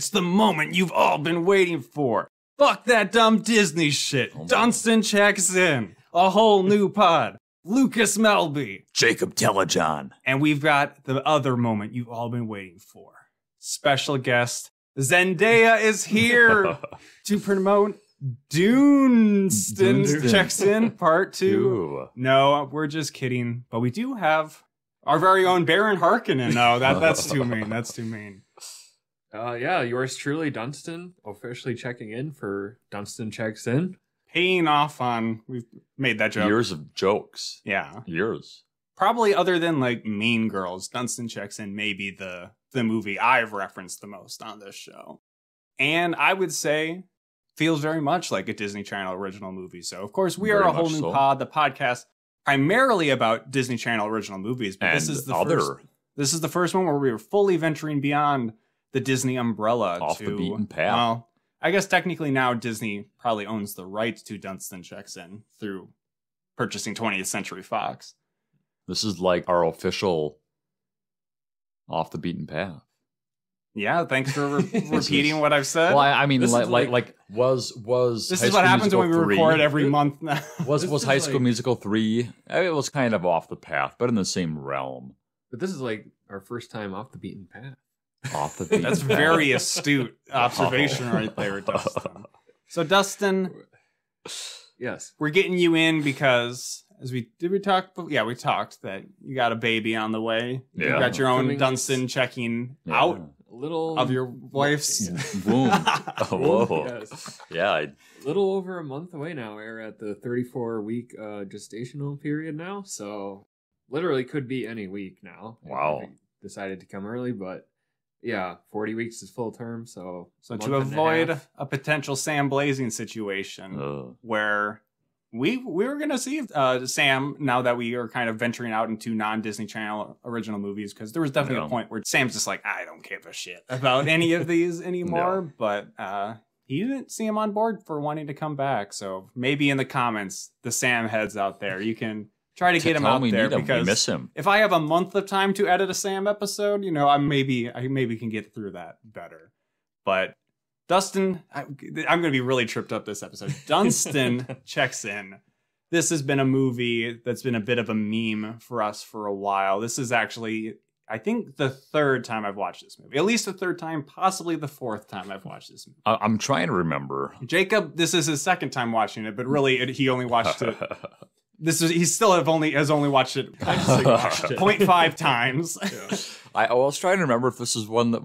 It's the moment you've all been waiting for. Fuck that dumb Disney shit. Dunston checks in. A whole new pod. Lucas Melby. Jacob Telejohn. And we've got the other moment you've all been waiting for. Special guest Zendaya is here to promote Dunston checks in part 2. No, we're just kidding. But we do have our very own Baron Harkonnen. No, that's too mean. That's too mean. Yeah, yours truly, Dunston, officially checking in for Dunston Checks In. Paying off on, we've made that joke. Years of jokes. Yeah. Years. Probably other than like Mean Girls, Dunston Checks In may be the movie I've referenced the most on this show. And I would say feels very much like a Disney Channel original movie. So, of course, we are a whole new pod, the podcast primarily about Disney Channel original movies. But this is the first one where we were fully venturing beyond the Disney umbrella. Off the beaten path. Well, I guess technically now Disney probably owns the rights to Dunston Checks In through purchasing 20th Century Fox. This is like our official off the beaten path. Yeah, thanks for repeating what I've said. Well, I mean, was this is what happens when we record every month now. Was High School Musical 3? It was kind of off the path, but in the same realm. But this is like our first time off the beaten path. Off the beaten That's path. very astute observation right there, Dustin. So, Dustin, yes, we're getting you in because we talked that you got a baby on the way. Yeah. You got your own Dunston checking out of your wife's womb. Whoa. Yes. Yeah. A little over a month away now. We're at the 34-week gestational period now, so literally could be any week now. Wow. If we decided to come early, but yeah, 40 weeks is full term, so to avoid a potential Sam Blazing situation where we were going to see Sam, now that we are kind of venturing out into non-Disney Channel original movies, because there was definitely a point where Sam's just like, I don't give a shit about any of these anymore, but he didn't see him on board for wanting to come back. So maybe in the comments, the Sam heads out there, you can try to get him out there, because we miss him. If I have a month of time to edit a Sam episode, I maybe can get through that better. But Dustin, I'm going to be really tripped up this episode. Dunston checks in. This has been a movie that's been a bit of a meme for us for a while. This is actually, I think, the third time I've watched this movie. At least the third time, possibly the fourth time I've watched this movie. I'm trying to remember. Jacob, this is his second time watching it, but really he only watched it. He still has only watched it 0.5 times. Yeah. I was trying to remember if this is one that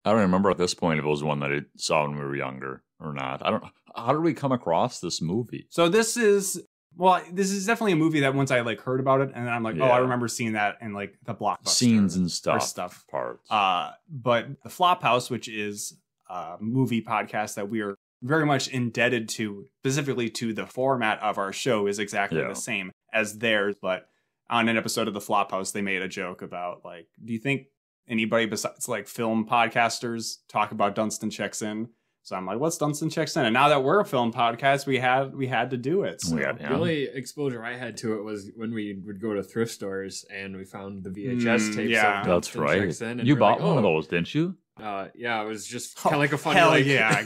I don't remember at this point if it was one that I saw when we were younger or not. How did we come across this movie? So this is definitely a movie that once I heard about it, and then I'm like, I remember seeing that in the Blockbuster scenes and stuff parts. But the Flophouse, which is a movie podcast that we are very much indebted to, specifically to the format of our show, is exactly the same as theirs. But on an episode of the Flophouse, they made a joke about do you think anybody besides film podcasters talk about Dunston Checks In? So I'm like, what's Dunston Checks In? And now that we're a film podcast, we had to do it. So. The only exposure I had to it was when we would go to thrift stores and we found the VHS tapes. Yeah, that's right. Checks In, and you bought one of those, didn't you? Yeah, it was just kind of like a funny I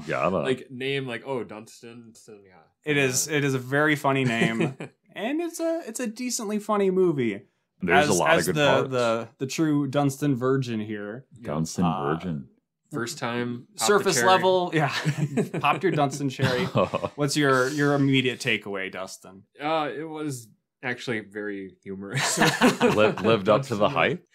got one. Name Dunston. Yeah, it is a very funny name, and it's a decently funny movie. There's a lot of good parts. The true Dunston virgin here. Dunston virgin. First time surface level, popped your Dunston cherry. What's your immediate takeaway, Dustin? It was actually very humorous. Lived up to the hype.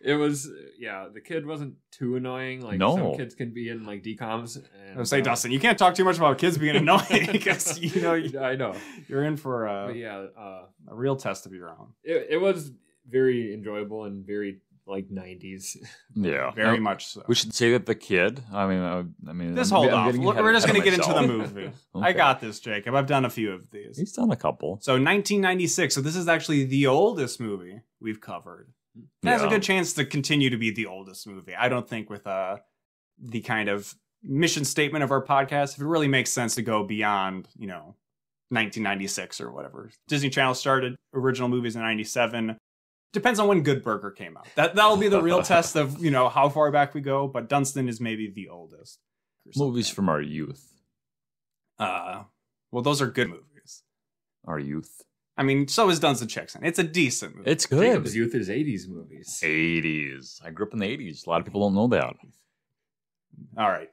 It was, the kid wasn't too annoying. Some kids can be in DCOMs. And, I would say, Dustin, you can't talk too much about kids being annoying because I know you're in for a real test of your own. It was very enjoyable and very 90s. Yeah, very much so. We should say that the kid. I mean, just hold off. We're just going to get into the movie. Okay. I got this, Jacob. I've done a few of these. He's done a couple. So 1996. So this is actually the oldest movie we've covered. It has a good chance to continue to be the oldest movie. I don't think with the kind of mission statement of our podcast, if it really makes sense to go beyond, 1996 or whatever. Disney Channel started original movies in 97. Depends on when Good Burger came out. That'll be the real test of, you know, how far back we go. But Dunston is maybe the oldest. Movies from our youth. Well, those are good movies. Our youth. I mean, so is Dunston Checks In. It's a decent movie. It's good. Jacob's youth is 80s movies. 80s. I grew up in the 80s. A lot of people don't know that. All right.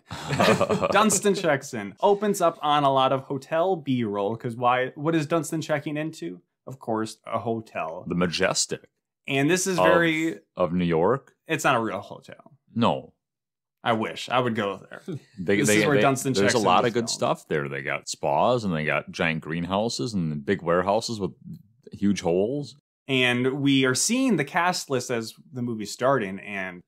Dunston Checks In opens up on a lot of hotel B-roll because what is Dunston checking into? Of course, a hotel. The Majestic. And this is of New York? It's not a real hotel. No. I wish. I would go there. This is where Dunston checks in. There's a lot of good film. stuff there. They got spas and they got giant greenhouses and big warehouses with huge holes. And we are seeing the cast list as the movie's starting, and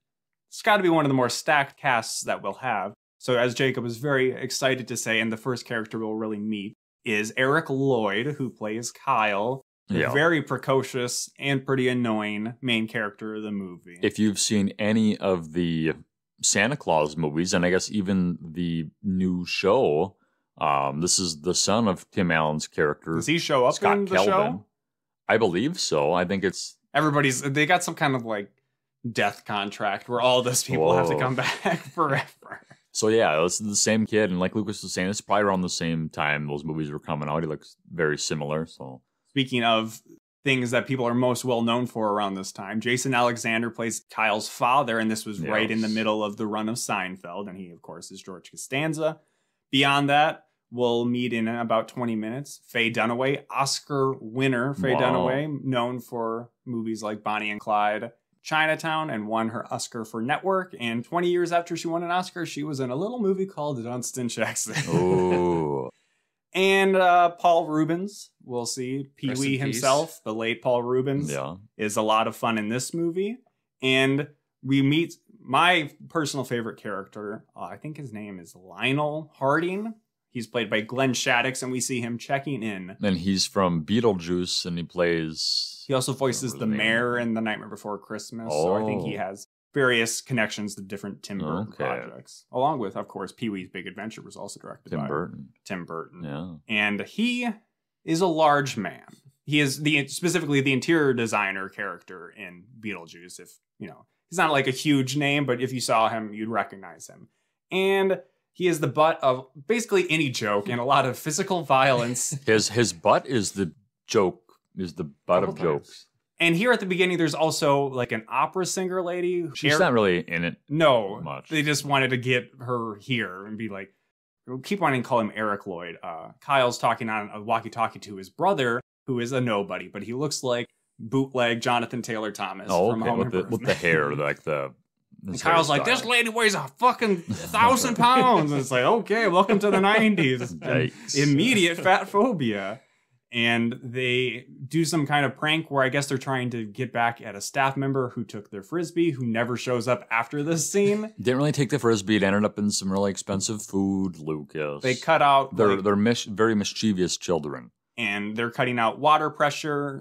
it's got to be one of the more stacked casts that we'll have. So as Jacob is very excited to say, and the first character we'll really meet is Eric Lloyd, who plays Kyle. Yeah. Very precocious and pretty annoying main character of the movie. If you've seen any of the Santa Claus movies, and I guess even the new show, this is the son of Tim Allen's character. Does he show up Scott in the Kelvin. show? I believe so. I think it's... They got some kind of like death contract where all those people have to come back forever. So yeah, this is the same kid, and like Lucas was saying, it's probably around the same time those movies were coming out. He looks very similar, so... Speaking of things that people are most well known for around this time, Jason Alexander plays Kyle's father, and this was right in the middle of the run of Seinfeld, and he, of course, is George Costanza. Beyond that, we'll meet in about 20 minutes Faye Dunaway, Oscar winner Faye Dunaway, known for movies like Bonnie and Clyde, Chinatown, and won her Oscar for Network. And 20 years after she won an Oscar, she was in a little movie called Dunston Checks In. Oh. And Paul Rubens, we'll see. Pee Wee himself, the late Paul Rubens, is a lot of fun in this movie. And we meet my personal favorite character. I think his name is Lionel Harding. He's played by Glenn Shaddix, and we see him checking in. And he's from Beetlejuice, and he plays... He also voices the mayor in The Nightmare Before Christmas. So I think he has various connections to different Tim Burton projects. Along with, of course, Pee-wee's Big Adventure was also directed by Tim Burton. Yeah. And he is a large man. He is specifically the interior designer character in Beetlejuice. If, you know, he's not like a huge name, but if you saw him, you'd recognize him. And he is the butt of basically any joke and a lot of physical violence. His butt is the joke, is the butt of jokes. And here at the beginning, there's also like an opera singer lady. She's not really in it. No, much. They just wanted to get her here and be like, keep wanting to call him Eric Lloyd. Kyle's talking on a walkie-talkie to his brother, who is a nobody, but he looks like bootleg Jonathan Taylor Thomas from Home Improvement. with the hair, like the. And Kyle's like, this lady weighs a fucking 1,000 pounds. And it's like, okay, welcome to the 90s. Immediate fat phobia. And they do some kind of prank where I guess they're trying to get back at a staff member who took their Frisbee, who never shows up after this scene. Didn't really take the Frisbee. It ended up in some really expensive food, Lucas. They cut out... They're very mischievous children. And they're cutting out water pressure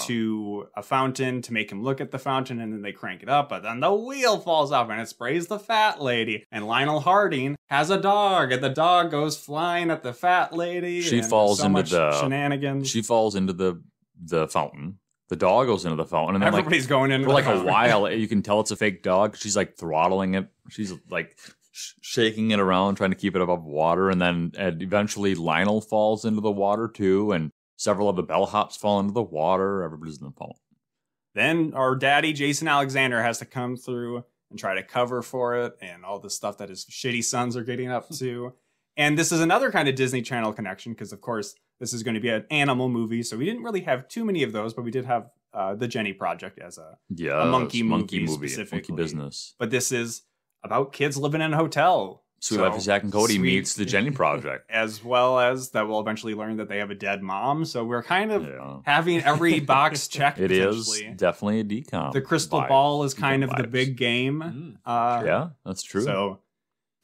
to a fountain to make him look at the fountain, and then they crank it up, but then the wheel falls off and it sprays the fat lady. And Lionel Harding has a dog, and the dog goes flying at the fat lady. She falls into the shenanigans. She falls into the fountain. The dog goes into the fountain, and then everybody's going in for like a while. You can tell it's a fake dog. She's like throttling it. She's like shaking it around, trying to keep it above water, and then eventually Lionel falls into the water too, and several of the bellhops fall into the water. Everybody's in the fountain. Then our daddy, Jason Alexander, has to come through and try to cover for it, and all the stuff that his shitty sons are getting up to. And this is another kind of Disney Channel connection, because of course this is going to be an animal movie, so we didn't really have too many of those, but we did have the Jenny Project as a monkey movie specifically. Monkey business. But this is about kids living in a hotel. Sweet Life of Zack and Cody meets the Jenny Project. As well as that we'll eventually learn that they have a dead mom. So we're kind of having every box checked. It is definitely a DCOM. The crystal ball is kind of the big game. Yeah, that's true. So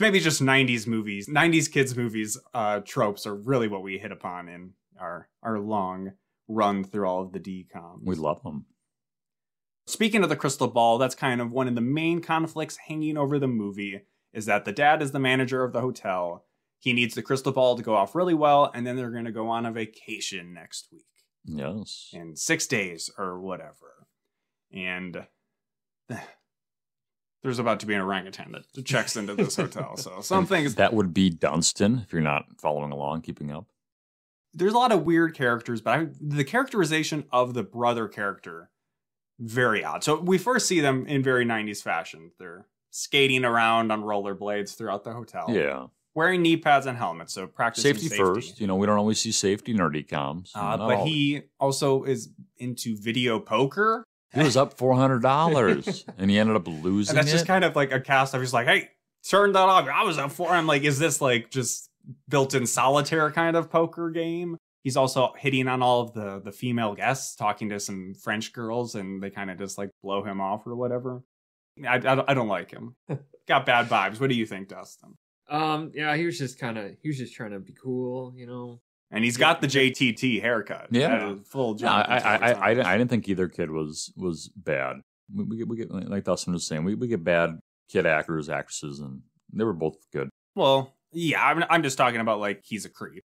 maybe just 90s movies, 90s kids movies tropes are really what we hit upon in our long run through all of the DCOMs. We love them. Speaking of the crystal ball, that's kind of one of the main conflicts hanging over the movie, is that the dad is the manager of the hotel. He needs the crystal ball to go off really well, and then they're going to go on a vacation next week. Yes. In 6 days or whatever. And there's about to be an orangutan that checks into this hotel. So some things... That would be Dunston, if you're not following along, keeping up. There's a lot of weird characters, but the characterization of the brother character, very odd. So we first see them in very 90s fashion. They're skating around on rollerblades throughout the hotel. Yeah. Wearing knee pads and helmets, so practicing safety first. You know, we don't always see safety in our DCOMs. But he also is into video poker. He was up $400, and he ended up losing And that's just kind of like a cast of, he's like, hey, turn that off. I was up for him. Like, is this like just built-in solitaire kind of poker game? He's also hitting on all of the female guests, talking to some French girls, and they kind of just like blow him off or whatever. I don't like him. Got bad vibes. What do you think, Dustin? Yeah, he was just trying to be cool, you know. And he's got the JTT haircut. Yeah, full. Yeah, I didn't think either kid was bad. We get like Dustin was saying, we get bad kid actors, actresses, and they were both good. Well, yeah, I'm just talking about like he's a creep.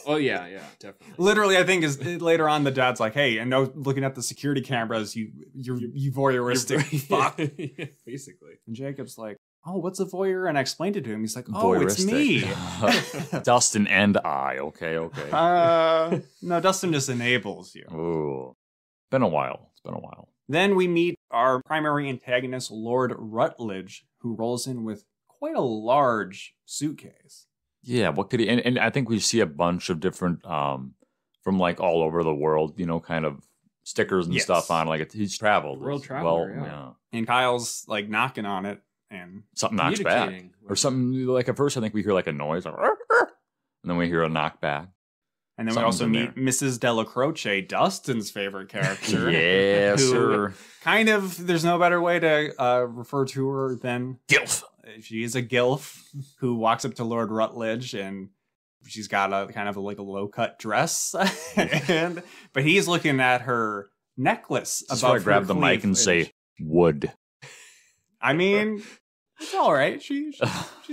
Oh yeah, definitely. Literally, I think is later on the dad's like, hey, and no, looking at the security cameras, you voyeuristic fuck. Yeah, basically. And Jacob's like, oh, what's a voyeur? And I explained it to him. He's like, oh, it's me. Dustin and I. Okay. No, Dustin just enables you. Oh, it's been a while. Then we meet our primary antagonist, Lord Rutledge, who rolls in with quite a large suitcase. Yeah, what could he? And I think we see a bunch of different, from like all over the world, you know, kind of stickers and stuff on. Like he's traveled. World traveler, yeah. And Kyle's like knocking on it. And something knocks back. Or something, like at first I think we hear like a noise, like, and then we hear a knock back. And then we also meet Mrs. Della Croce, Dustin's favorite character. Yeah, sir. Kind of, there's no better way to refer to her than Gilf. She is a gilf who walks up to Lord Rutledge, and she's got a kind of like a low-cut dress. But he's looking at her necklace. Just want to grab the mic and say, wood. I mean, it's all right. She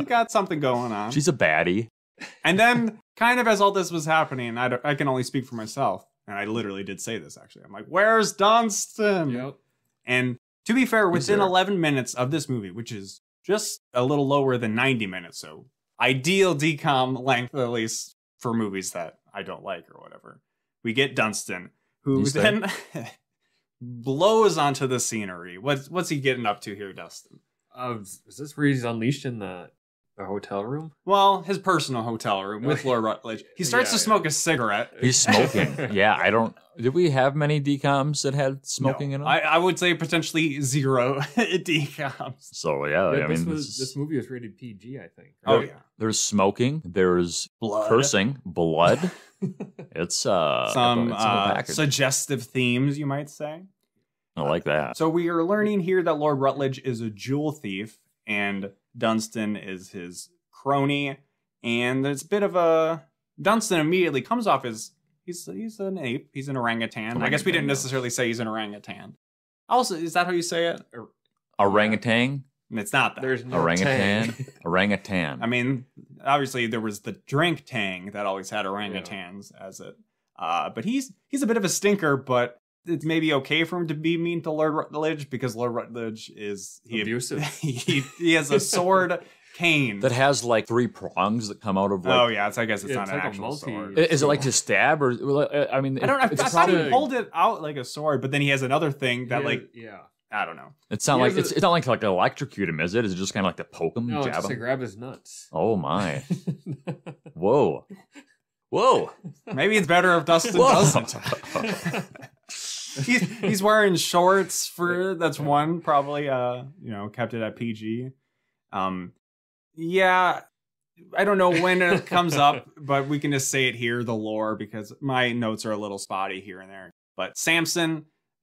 got something going on. She's a baddie. And then, kind of as all this was happening, I can only speak for myself. And I literally did say this, actually. I'm like, where's Dunston? Yep. And to be fair, within 11 minutes of this movie, which is just a little lower than 90 minutes, so ideal DCOM length, at least for movies that I don't like or whatever, we get Dunston, who then blows onto the scenery. What's he getting up to here, Dustin? Is this where he's unleashed in the hotel room? Well, his personal hotel room with Lord Rutledge. He starts to smoke a cigarette. He's smoking. Yeah, did we have many DCOMs that had smoking in them? I would say potentially 0 DCOMs. So, yeah I mean... This movie was rated PG, I think. Right? Oh, yeah. There's smoking. There's blood. Cursing. Blood. It's some suggestive themes, you might say. I like that. So we are learning here that Lord Rutledge is a jewel thief, and Dunston is his crony. And there's a bit of a... Dunston immediately comes off as... He's an ape. He's an orangutan. I guess we didn't necessarily say he's an orangutan. Also, is that how you say it? Orangutan? It's not that. There's no orangutan. tang. Orangutan. I mean, obviously there was the drink tang that always had orangutans as it. But he's a bit of a stinker, but it's maybe okay for him to be mean to Lord Rutledge because Lord Rutledge is abusive. He has a sword cane that has like 3 prongs that come out of. Like, oh yeah, I guess it's not an like actual sword. Is it like to stab or? I mean, I don't know. I thought he pulled it out like a sword, but then he has another thing that I don't know. It's not like it's not like electrocute him, is it? Is it just kind of like to poke him, no, jab just him? to grab his nuts. Oh my! Whoa! Maybe it's better if Dustin doesn't. He's wearing shorts that's one probably kept it at PG. Yeah, I don't know when it comes up, but we can just say it here, the lore, because my notes are a little spotty here and there. But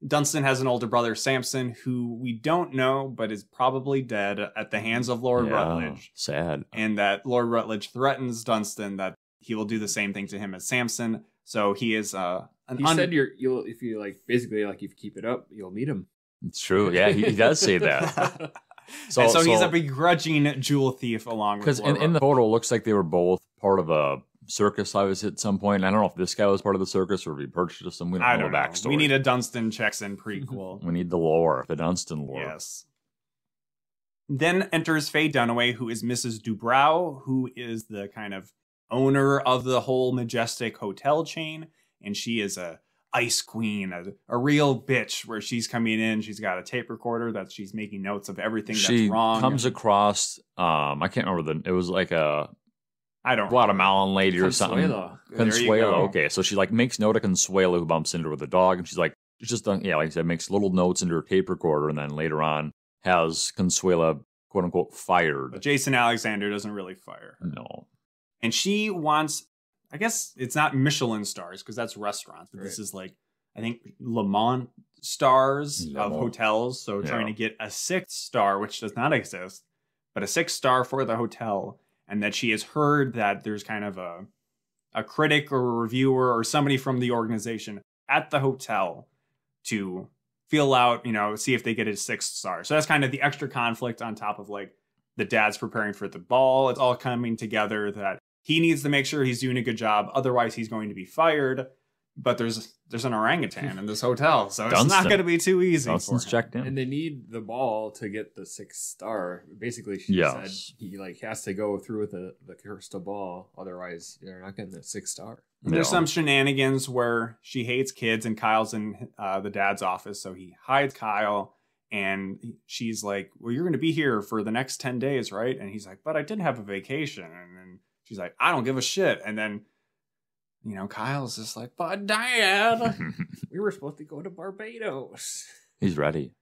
Dunston has an older brother, Samson, who we don't know, but is probably dead at the hands of Lord Rutledge. Sad. And that Lord Rutledge threatens Dunston that he will do the same thing to him as Samson. So he is he said if you keep it up, you'll meet him. It's true. Yeah, he does say that. So he's a begrudging jewel thief along with because in the photo it looks like they were both part of a circus I was at some point. I don't know if this guy was part of the circus or if he purchased him. We don't know the backstory. We need a Dunston checks in prequel. We need the lore, the Dunston lore. Yes. Then enters Faye Dunaway, who is Mrs. Dubrow, who is the kind of owner of the whole Majestic hotel chain. And she is a ice queen, a real bitch, where she's coming in. She's got a tape recorder that she's making notes of everything that's wrong. She comes across, I can't remember it was like a Guatemalan know. lady or something. Consuelo. Okay, so she like makes note of Consuelo, who bumps into her with the dog, and she's like, it's just like I said, makes little notes into her tape recorder, and then later on has Consuela quote unquote fired. But Jason Alexander doesn't really fire her. No. And she wants, I guess it's not Michelin stars because that's restaurants, but this is like, I think Le Mans stars of hotels. So trying to get a 6th star, which does not exist, but a 6th star for the hotel. And that she has heard that there's kind of a critic or a reviewer or somebody from the organization at the hotel to feel out, see if they get a 6th star. So that's kind of the extra conflict on top of like the dad's preparing for the ball. It's all coming together that he needs to make sure he's doing a good job. Otherwise, he's going to be fired. But there's an orangutan in this hotel, so it's not going to be too easy. Dunston's checked in. And they need the ball to get the 6th star. Basically, she said he has to go through with the crystal ball. Otherwise, they're not getting the 6th star. There's some shenanigans where she hates kids, and Kyle's in the dad's office, so he hides Kyle. And she's like, well, you're going to be here for the next 10 days, right? And he's like, but I did have a vacation. And then she's like, I don't give a shit. And then Kyle's just like, but Dad, we were supposed to go to Barbados. He's ready.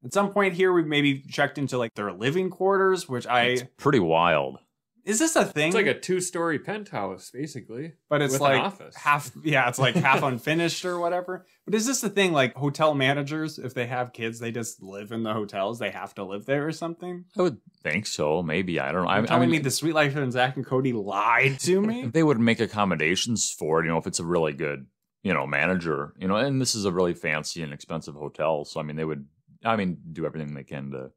At some point here, we've maybe checked into like their living quarters, which it's pretty wild. Is this a thing? It's like a 2-story penthouse, basically. But it's like it's like half unfinished or whatever. But is this the thing, like hotel managers, if they have kids, they just live in the hotels? They have to live there or something? I would think so. Maybe. I don't know. You're telling me the Sweet Life and Zach and Cody lied to me? They would make accommodations for it, if it's a really good, manager, and this is a really fancy and expensive hotel. So, they would, do everything they can to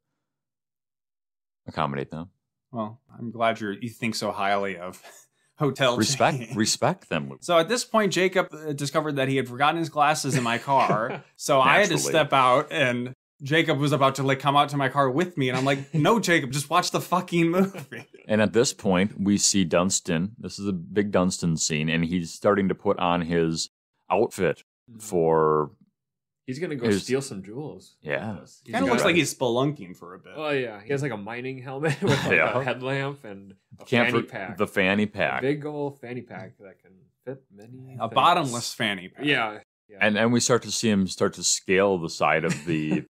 accommodate them. Well, I'm glad you think so highly of hotel respect them. So at this point, Jacob discovered that he had forgotten his glasses in my car. So I had to step out, and Jacob was about to like come out to my car with me, and I'm like, "No, Jacob, just watch the fucking movie." And at this point, we see Dunston. This is a big Dunston scene, and he's starting to put on his outfit for. He's going to go steal some jewels. Yeah. Kind of looks like he's spelunking for a bit. Oh, yeah. He has like a mining helmet with like a headlamp and a fanny pack. The fanny pack. A big old fanny pack that can fit many things. Bottomless fanny pack. Yeah. And we start to see him start to scale the side of the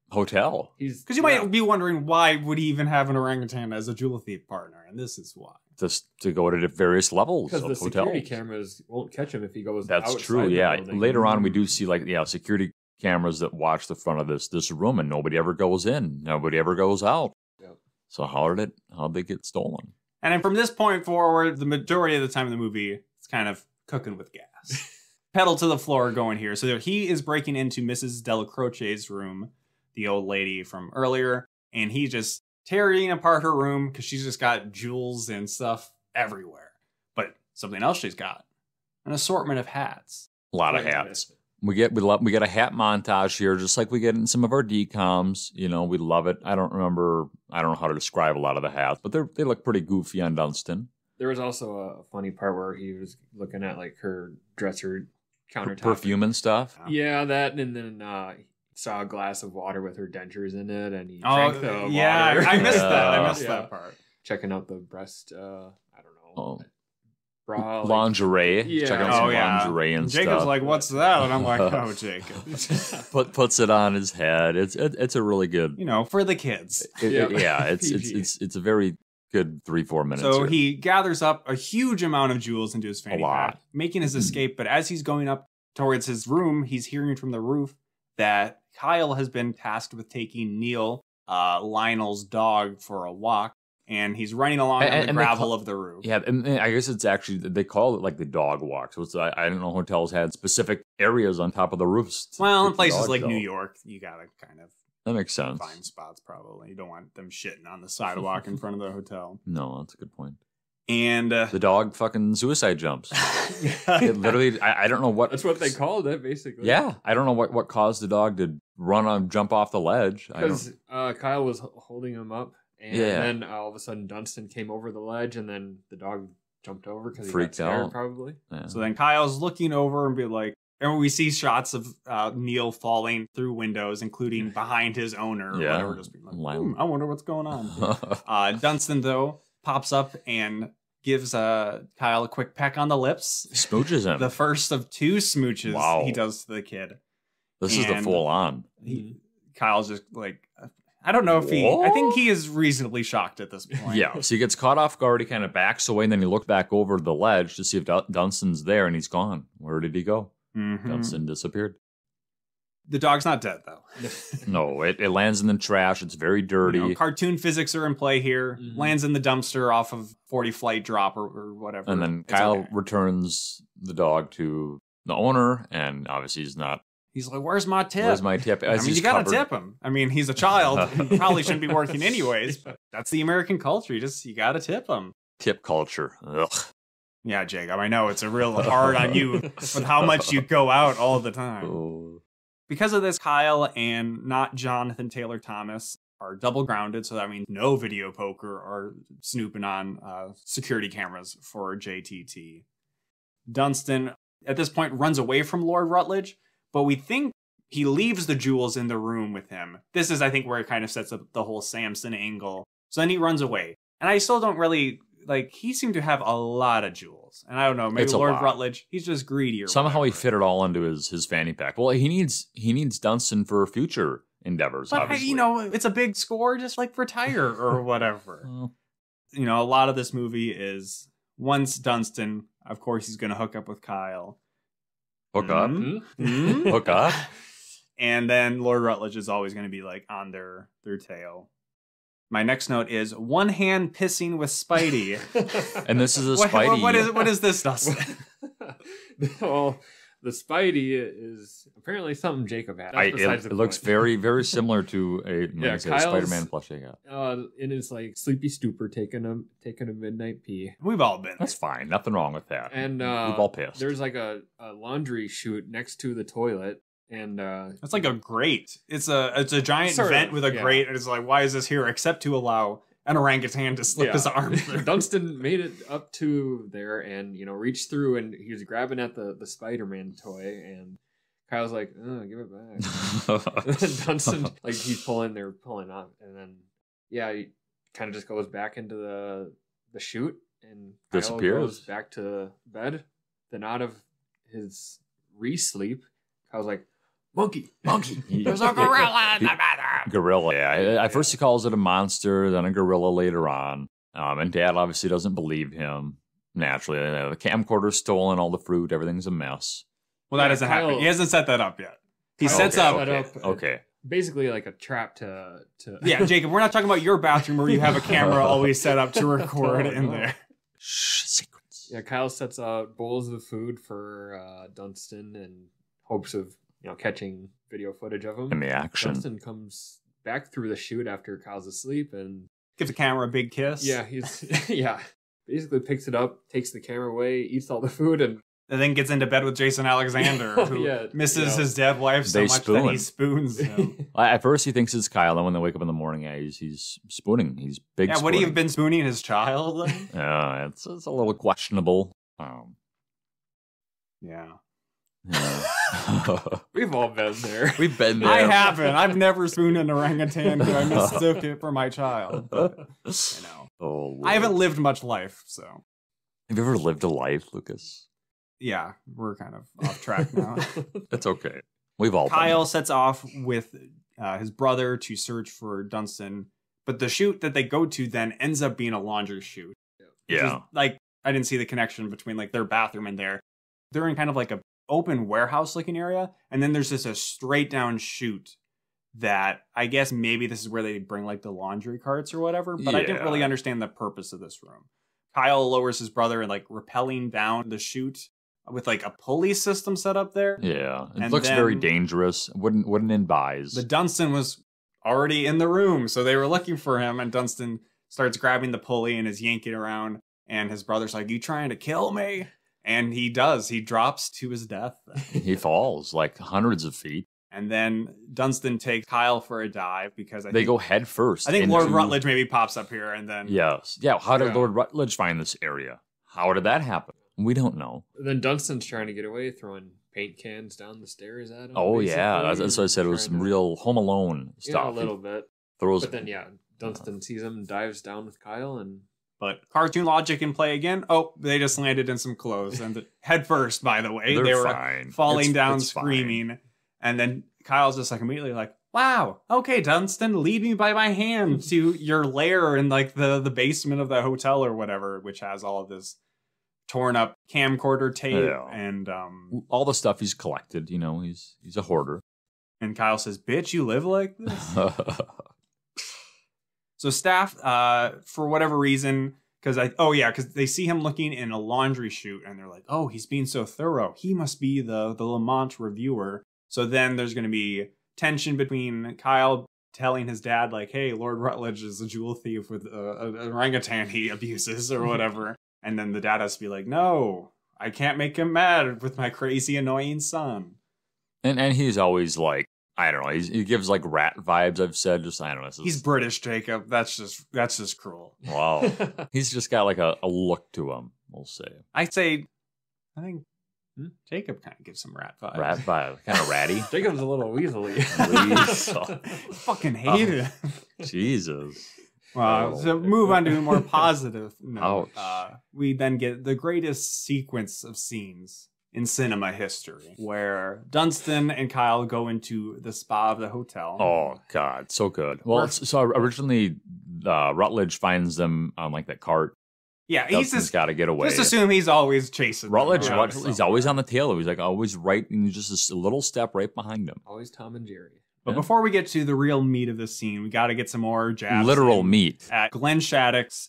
hotel. Because you might be wondering, why would he even have an orangutan as a jewel thief partner? And this is why. Just to go to various levels of hotels. Because the security cameras won't catch him if he goes That's outside true, the yeah. building. Later on, we do see security cameras that watch the front of this room, and nobody ever goes in, nobody ever goes out. Yep. So how'd they get stolen? And then from this point forward, the majority of the time in the movie, it's kind of cooking with gas. Pedal to the floor going here. So he is breaking into Mrs. Della Croce's room, the old lady from earlier, and he's just tearing apart her room because she's just got jewels and stuff everywhere. But something else she's got, an assortment of hats. A lot of hats. We get a hat montage here, just like we get in some of our DCOMs. We love it. I don't know how to describe a lot of the hats, but they look pretty goofy on Dunston. There was also a funny part where he was looking at like her dresser countertop, perfume and stuff. Yeah, that, and then saw a glass of water with her dentures in it, and he drank the water. I missed that. I missed that part. Checking out the breast. I don't know. Bra, lingerie. Check out some lingerie and Jacob's stuff. like, what's that? And I'm like, oh, Jacob. Puts it on his head. It's a really good, for the kids. It's a very good 3-4 minutes. So here. he gathers up a huge amount of jewels into his fanny pack, making his escape. But as he's going up towards his room, he's hearing from the roof that Kyle has been tasked with taking Neil, Lionel's dog, for a walk. And he's running along on the gravel of the roof. Yeah, and I guess it's actually, they call it like the dog walk. So I don't know, hotels had specific areas on top of the roofs. Well, in places like New York, you gotta kind of that makes sense. Find spots probably. You don't want them shitting on the sidewalk in front of the hotel. No, that's a good point. And the dog fucking suicide jumps. It literally, I don't know what. That's what they called it, basically. Yeah, I don't know what caused the dog to jump off the ledge. Because Kyle was holding him up, and then all of a sudden Dunston came over the ledge, and then the dog jumped over because he got scared, probably. Yeah. So then Kyle's looking over and be like, and we see shots of Neil falling through windows, including behind his owner. Yeah. Whatever, just being like, I wonder what's going on. Dunston, though, pops up and gives Kyle a quick peck on the lips. Smooches him. The first of 2 smooches he does to the kid. This is the full on. Kyle's just like, I don't know if I think he is reasonably shocked at this point. Yeah, so he gets caught off guard, he kind of backs away, and then he looks back over the ledge to see if Dunston's there, and he's gone. Where did he go? Dunston disappeared. The dog's not dead, though. No, it lands in the trash. It's very dirty. You know, cartoon physics are in play here. Lands in the dumpster off of 40 flight drop or whatever. And then Kyle returns the dog to the owner, and obviously he's like, where's my tip? Where's my tip? I mean, you got to tip him. I mean, he's a child. He probably shouldn't be working anyways, but that's the American culture. You got to tip him. Tip culture. Ugh. Yeah, Jacob, I know it's a real hard on you with how much you go out all the time. Oh. Because of this, Kyle and not Jonathan Taylor Thomas are double grounded, so that means no video poker or snooping on security cameras for JTT. Dunston, at this point, runs away from Lord Rutledge, but we think he leaves the jewels in the room with him. This is, I think, where it kind of sets up the whole Samson angle. So then he runs away. And I still don't really... Like, he seemed to have a lot of jewels. And I don't know, maybe Lord Rutledge, he's just greedy or somehow whatever. He fit it all into his fanny pack. Well, he needs Dunston for future endeavors, but obviously. You know, it's a big score, just like retire or whatever. You know, a lot of this movie is once Dunston, of course, he's going to hook up with Kyle. Hook up? Hook up? And then Lord Rutledge is always going to be like on their tail. My next note is one hand pissing with Spidey. And this is a Spidey. What is this, Dustin? Well, the Spidey is apparently something Jacob had. It looks very, very similar to a Spider-Man plushie. In his like sleepy stupor, taking a midnight pee. We've all been. That's fine. Nothing wrong with that. And we've all pissed. There's like a laundry chute next to the toilet. And it's like a grate. It's a giant vent with a grate, and it's like, why is this here? Except to allow an orangutan to slip his arm through. Dunston made it up to there, and reached through, and he was grabbing at the Spider-Man toy, and Kyle's like, "Oh, give it back." Dunston, like he's pulling off, and then he kind of just goes back into the chute, and Kyle goes back to bed. Then out of his re-sleep, Kyle's like, Monkey. There's a gorilla in the bathroom. Gorilla, yeah. At first he calls it a monster, then a gorilla later on. And Dad obviously doesn't believe him. Naturally, the camcorder's stolen, all the fruit, everything's a mess. Well, that doesn't happen. He hasn't set that up yet. He sets up. Okay. Basically, like a trap to. Yeah, Jacob, we're not talking about your bathroom where you have a camera always set up to record in there. Shh, secrets. Yeah, Kyle sets out bowls of food for Dunston in hopes of catching video footage of him. And the action. Dunston comes back through the chute after Kyle's asleep and gives the camera a big kiss. Yeah, basically picks it up, takes the camera away, eats all the food, and then gets into bed with Jason Alexander, who misses his dead wife so much that he spoons him. At first he thinks it's Kyle, and when they wake up in the morning, he's spooning. He's big. Yeah, would he have been spooning his child? Yeah, it's a little questionable. Yeah. We've all been there. We've been there. I haven't. I've never spooned an orangutan who I mistook it for my child. But, I haven't lived much life, so. Have you ever lived a life, Lucas? Yeah, we're kind of off track now. That's okay. We've all Kyle sets off with his brother to search for Dunston, but the chute that they go to then ends up being a laundry chute. Yeah. Like, I didn't see the connection between like their bathroom and there. They're in kind of like a open warehouse looking area, and then there's just a straight down chute that I guess maybe this is where they bring like the laundry carts or whatever, but I didn't really understand the purpose of this room. Kyle lowers his brother and like rappelling down the chute with like a pulley system set up there. Yeah, it looks very dangerous. Wouldn't advise. The Dunston was already in the room, so they were looking for him, and Dunston starts grabbing the pulley and is yanking around. And his brother's like, you trying to kill me? And he does. He drops to his death. He falls like hundreds of feet. And then Dunston takes Kyle for a dive because they go head first. I think Lord Rutledge maybe pops up here and then... Yes. Yeah, how did Lord Rutledge find this area? How did that happen? We don't know. Then Dunston's trying to get away, throwing paint cans down the stairs at him. Oh, yeah. That's what I said. It was some real Home Alone stuff. Yeah, a little bit. But then, Dunston sees him, dives down with Kyle, and... But cartoon logic in play again. Oh, they just landed in some clothes. And head first, by the way. They were fine. Falling down, screaming. Fine. And then Kyle's just like immediately like, wow, okay, Dunston, lead me by my hand to your lair in like the basement of the hotel or whatever, which has all of this torn up camcorder tape and all the stuff he's collected. You know, he's a hoarder. And Kyle says, bitch, you live like this? So staff, for whatever reason, because they see him looking in a laundry chute and they're like, oh, he's being so thorough. He must be the Lamont reviewer. So then there's going to be tension between Kyle telling his dad, like, hey, Lord Rutledge is a jewel thief with an orangutan he abuses or whatever. And then the dad has to be like, no, I can't make him mad with my crazy, annoying son. And he's always like, I don't know. He gives like rat vibes. I've said I don't know. He's British, Jacob. That's just cruel. Wow. He's just got like a look to him. We'll say. I think Jacob kind of gives some rat vibes. Rat vibe, kind of ratty. Jacob's a little weaselly. Fucking hate it. Jesus. Well, so move on to a more positive note. We then get the greatest sequence of scenes in cinema history, where Dunston and Kyle go into the spa of the hotel. Oh, God, so good. Well, so originally, Rutledge finds them on like that cart. Yeah, he's just got to get away. Just assume he's always chasing Rutledge. He's always on the tail. He's like always right, and just a little step right behind him. Always Tom and Jerry. But before we get to the real meat of the scene, we got to get some more jabs. Literal meat at Glenn Shaddix,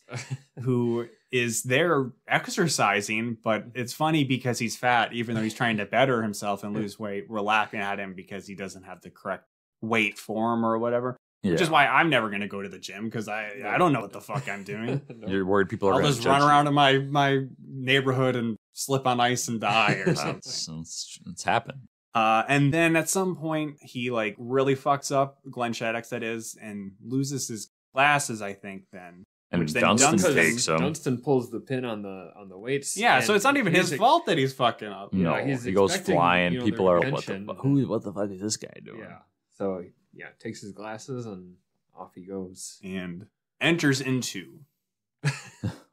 who is there exercising, but it's funny because he's fat, even though he's trying to better himself and lose weight. We're laughing at him because he doesn't have the correct weight form or whatever. Yeah. Which is why I'm never going to go to the gym because I don't know what the fuck I'm doing. You're worried people are I'll just run around in my neighborhood and slip on ice and die or something. It's happened. And then at some point he like really fucks up, Glenn Shaddix that is, and loses his glasses, I think then. And which then Dunston takes him. Dunston pulls the pin on the weights. Yeah, so it's not even his fault that he's fucking up. No, he goes flying. People are like, what the fuck is this guy doing? Yeah. So takes his glasses and off he goes. And enters into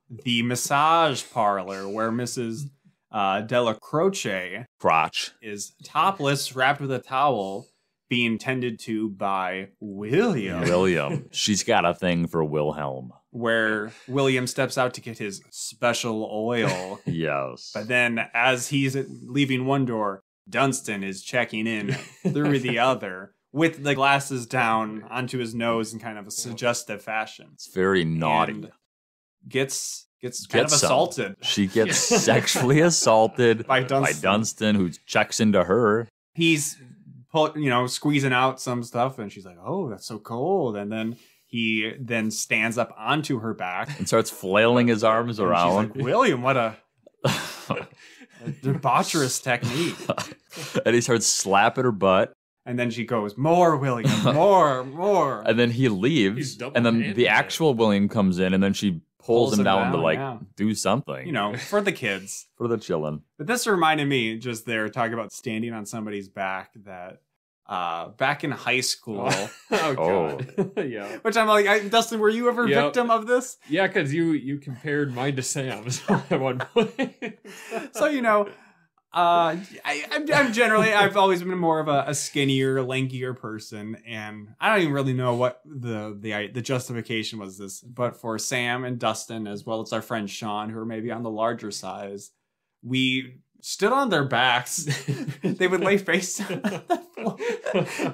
the massage parlor where Mrs. Della Croce is topless, wrapped with a towel, being tended to by William. She's got a thing for Wilhelm. Where William steps out to get his special oil. Yes. But then as he's leaving one door, Dunston is checking in through the other with the glasses down onto his nose in kind of a suggestive fashion. It's very naughty. And gets kind of assaulted. She gets sexually assaulted by Dunston, who checks into her. He's squeezing out some stuff, and she's like, "Oh, that's so cold." And then he stands up onto her back and starts flailing his arms around. She's like, William, what a debaucherous technique. And he starts slapping her butt. And then she goes, more, William, more. And then he leaves. And then the actual William comes in, and then she pulls him down to do something. For the kids. For the chillin'. But this reminded me, just there, talking about standing on somebody's back, that back in high school. God. Yeah. Which I'm like, Dustin, were you ever victim of this? Yeah, because you compared mine to Sam's at one point. So, I'm generally, I've always been more of a skinnier, lankier person, and I don't even really know what the justification was this, but for Sam and Dustin, as well as our friend Sean, who are maybe on the larger size, we stood on their backs. They would lay face down on the floor,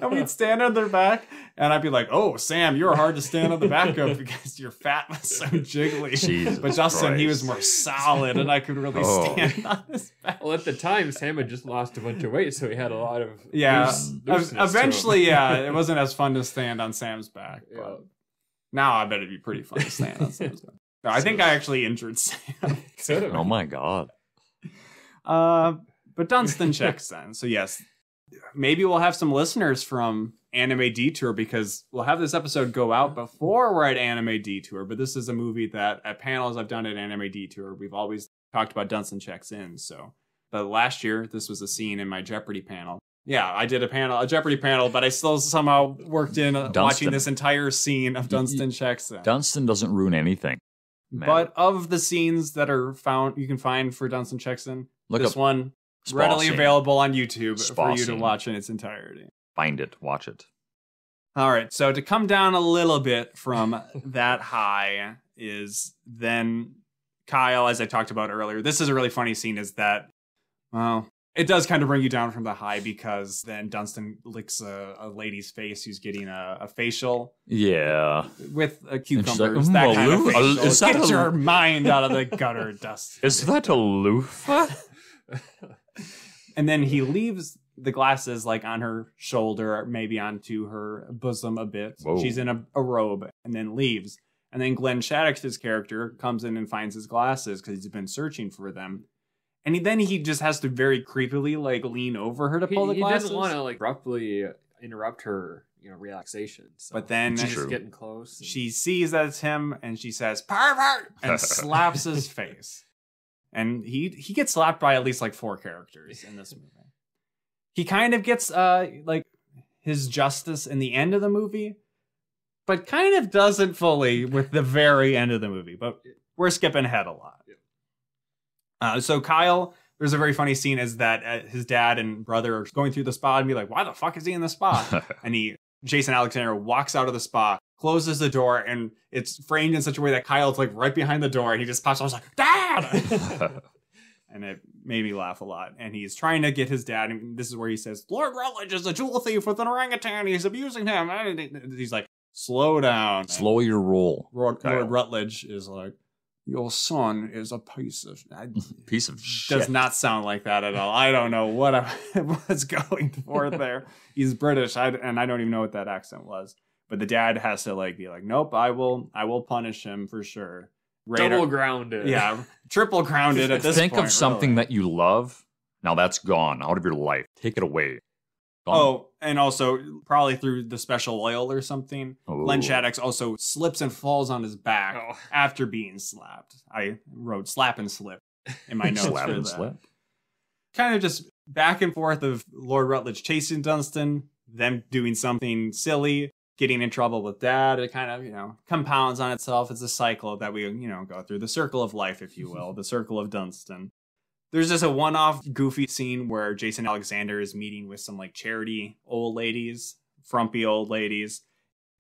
and we'd stand on their back, and I'd be like, "Oh, Sam, you're hard to stand on the back of because your fat was so jiggly." Jesus but Justin, Christ. He was more solid, and I could really stand on his back. Well, at the time, Sam had just lost a bunch of weight, so he had a lot of eventually, it wasn't as fun to stand on Sam's back. But now I bet it'd be pretty fun to stand on Sam's back. No, I think I actually injured Sam. Oh my god. But Dunston checks in. So yes, maybe we'll have some listeners from Anime Detour because we'll have this episode go out before we're at Anime Detour. But this is a movie that at panels I've done at Anime Detour, we've always talked about Dunston checks in. So, but last year this was a scene in my Jeopardy panel. Yeah, I did a Jeopardy panel, but I still somehow worked in watching this entire scene of Dunston checks in. Dunston doesn't ruin anything. Man. But of the scenes that are found, you can find for Dunston checks in, this one readily available on YouTube for you to watch in its entirety. Find it, watch it. All right, so to come down a little bit from that high is then Kyle, as I talked about earlier. This is a really funny scene. Is that well? It does kind of bring you down from the high because then Dunston licks a lady's face who's getting a facial. Yeah. With a cucumbers, like, that kind of facial. Get your mind out of the gutter, Dunston. Is that a loofah? And then he leaves the glasses like on her shoulder, or maybe onto her bosom a bit. Whoa. She's in a robe and then leaves. And then Glenn Shaddock's character comes in and finds his glasses because he's been searching for them. And then he just has to very creepily like lean over her to pull the glasses. He doesn't want to like abruptly interrupt her, relaxation. So. But then she's getting close. She sees that it's him, and she says "pervert" and slaps his face. And he gets slapped by at least like 4 characters in this movie. He kind of gets like his justice in the end of the movie, but kind of doesn't fully with the very end of the movie. But we're skipping ahead a lot. So Kyle, there's a very funny scene is that his dad and brother are going through the spa and be like, why the fuck is he in the spa? And Jason Alexander walks out of the spa, closes the door, and it's framed in such a way that Kyle's like right behind the door and he just pops out, like, Dad! And it made me laugh a lot. And he's trying to get his dad, and this is where he says, Lord Rutledge is a jewel thief with an orangutan, he's abusing him. And he's like, slow down. Slow your roll. Lord Rutledge is like, your son is a piece of shit. Does not sound like that at all. I don't know what's going for there. He's British, and I don't even know what that accent was. But the dad has to like be like, nope, I will punish him for sure. Double grounded. Yeah, triple grounded at this point. Think of something that you love. Now that's gone out of your life. Take it away. Gone. Oh, and also probably through the special oil or something. Glenn Shaddock also slips and falls on his back after being slapped. I wrote slap and slip in my notes. Slap and slip. Kind of just back and forth of Lord Rutledge chasing Dunston, them doing something silly, getting in trouble with Dad. It kind of, compounds on itself. It's a cycle that we, go through. The circle of life, if you will. The circle of Dunston. There's just a one-off goofy scene where Jason Alexander is meeting with some like charity old ladies, frumpy old ladies.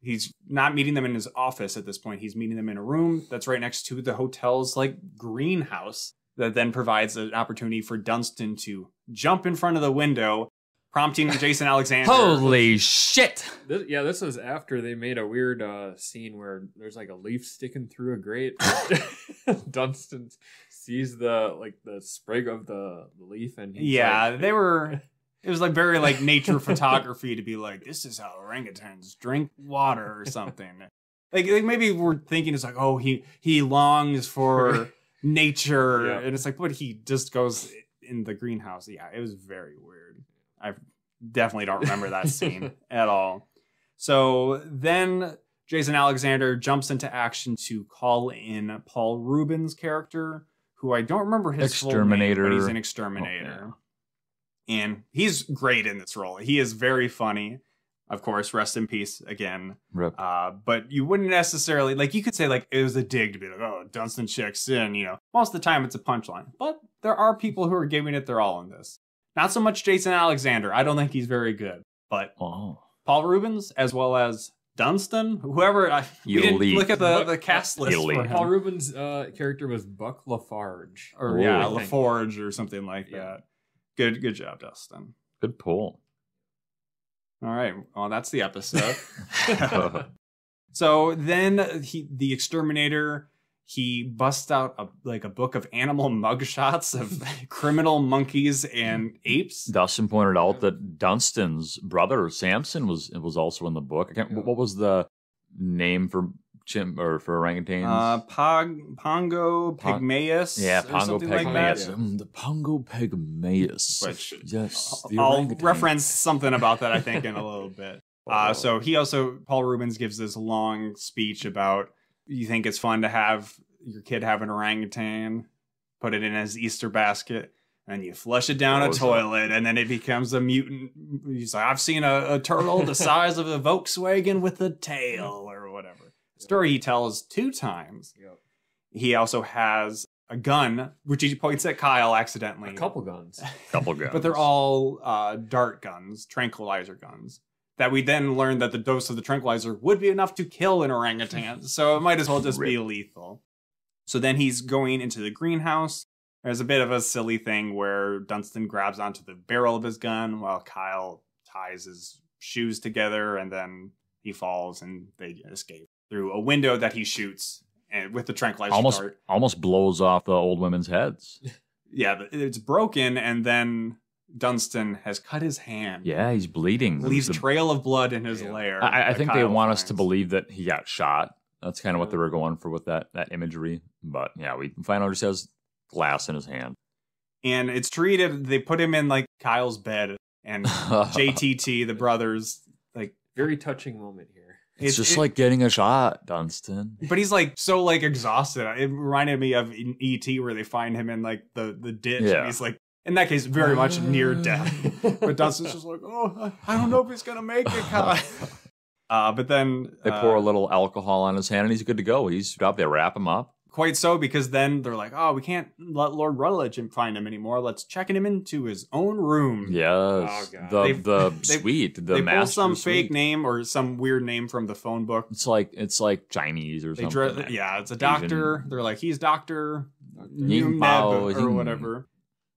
He's not meeting them in his office at this point. He's meeting them in a room that's right next to the hotel's like greenhouse that then provides an opportunity for Dunston to jump in front of the window, prompting Jason Alexander. Holy shit! This was after they made a weird scene where there's like a leaf sticking through a grate. Dunston sees the sprig of the leaf, and he's it was like very like nature photography to be like, this is how orangutans drink water or something. like maybe we're thinking it's like, oh, he longs for nature, and it's like, but he just goes in the greenhouse. Yeah, it was very weird. I definitely don't remember that scene at all. So then Jason Alexander jumps into action to call in Paul Rubin's character, who I don't remember his full name, but he's an exterminator. Oh, yeah. And he's great in this role. He is very funny. Of course, rest in peace again. Rip. But you wouldn't necessarily, like, you could say, like, it was a dig to be like, oh, Dunston checks in, Most of the time it's a punchline. But there are people who are giving it their all in this. Not so much Jason Alexander. I don't think he's very good. But Paul Rubens, as well as Dunston, whoever. We didn't look at the cast list for him. Paul Rubens' character was Buck Lafarge. Or LaForge or something like that. Good job, Dustin. Good pull. All right. Well, that's the episode. So then the exterminator, he busts out a book of animal mugshots of criminal monkeys and apes. Dustin pointed out that Dunston's brother Samson was also in the book. What was the name for chimp or for orangutans? Pongo Pygmaeus. Yeah, or Pongo something like Pygmaeus. that. The Pongo Pygmaeus. Which yes, the I'll orangutan. reference something about that, I think, in a little bit. So Paul Rubens gives this long speech about, you think it's fun to have your kid have an orangutan, put it in his Easter basket, and you flush it down a toilet, and then it becomes a mutant. He's like, I've seen a turtle the size of a Volkswagen with a tail, or whatever. Story he tells 2 times. Yep. He also has a gun, which he points at Kyle accidentally. A couple guns. But they're all dart guns, tranquilizer guns. That we then learned that the dose of the tranquilizer would be enough to kill an orangutan. So it might as well just be lethal. So then he's going into the greenhouse. There's a bit of a silly thing where Dunston grabs onto the barrel of his gun while Kyle ties his shoes together, and then he falls and they escape through a window that he shoots and with the tranquilizer dart. Almost blows off the old women's heads. Yeah, it's broken, and then Dunston has cut his hand. Yeah, he's bleeding. Leaves a trail of blood in his lair. I think they want us to believe that he got shot. That's kind of what they were going for with that imagery. But yeah, we find out he just has glass in his hand. And it's treated, they put him in like Kyle's bed, and JTT, the brothers, like, very touching moment here. It's just like getting a shot, Dunston. But he's like so like exhausted. It reminded me of in E.T. where they find him in like the ditch. Yeah. And he's like, in that case, very much near death. But Dunston's just like, oh, I don't know if he's gonna make it, Kyle. But then they pour a little alcohol on his hand, and he's good to go. He's up. They wrap him up. Quite so, because then they're like, oh, we can't let Lord Rutledge find him anymore. Let's checking him into his own room. Yes. Oh, the suite. The they pull some suite. fake name or some weird name from the phone book. It's like Chinese or something. It's a doctor. Asian. They're like, he's Dr. Ying Neb Bao, or whatever.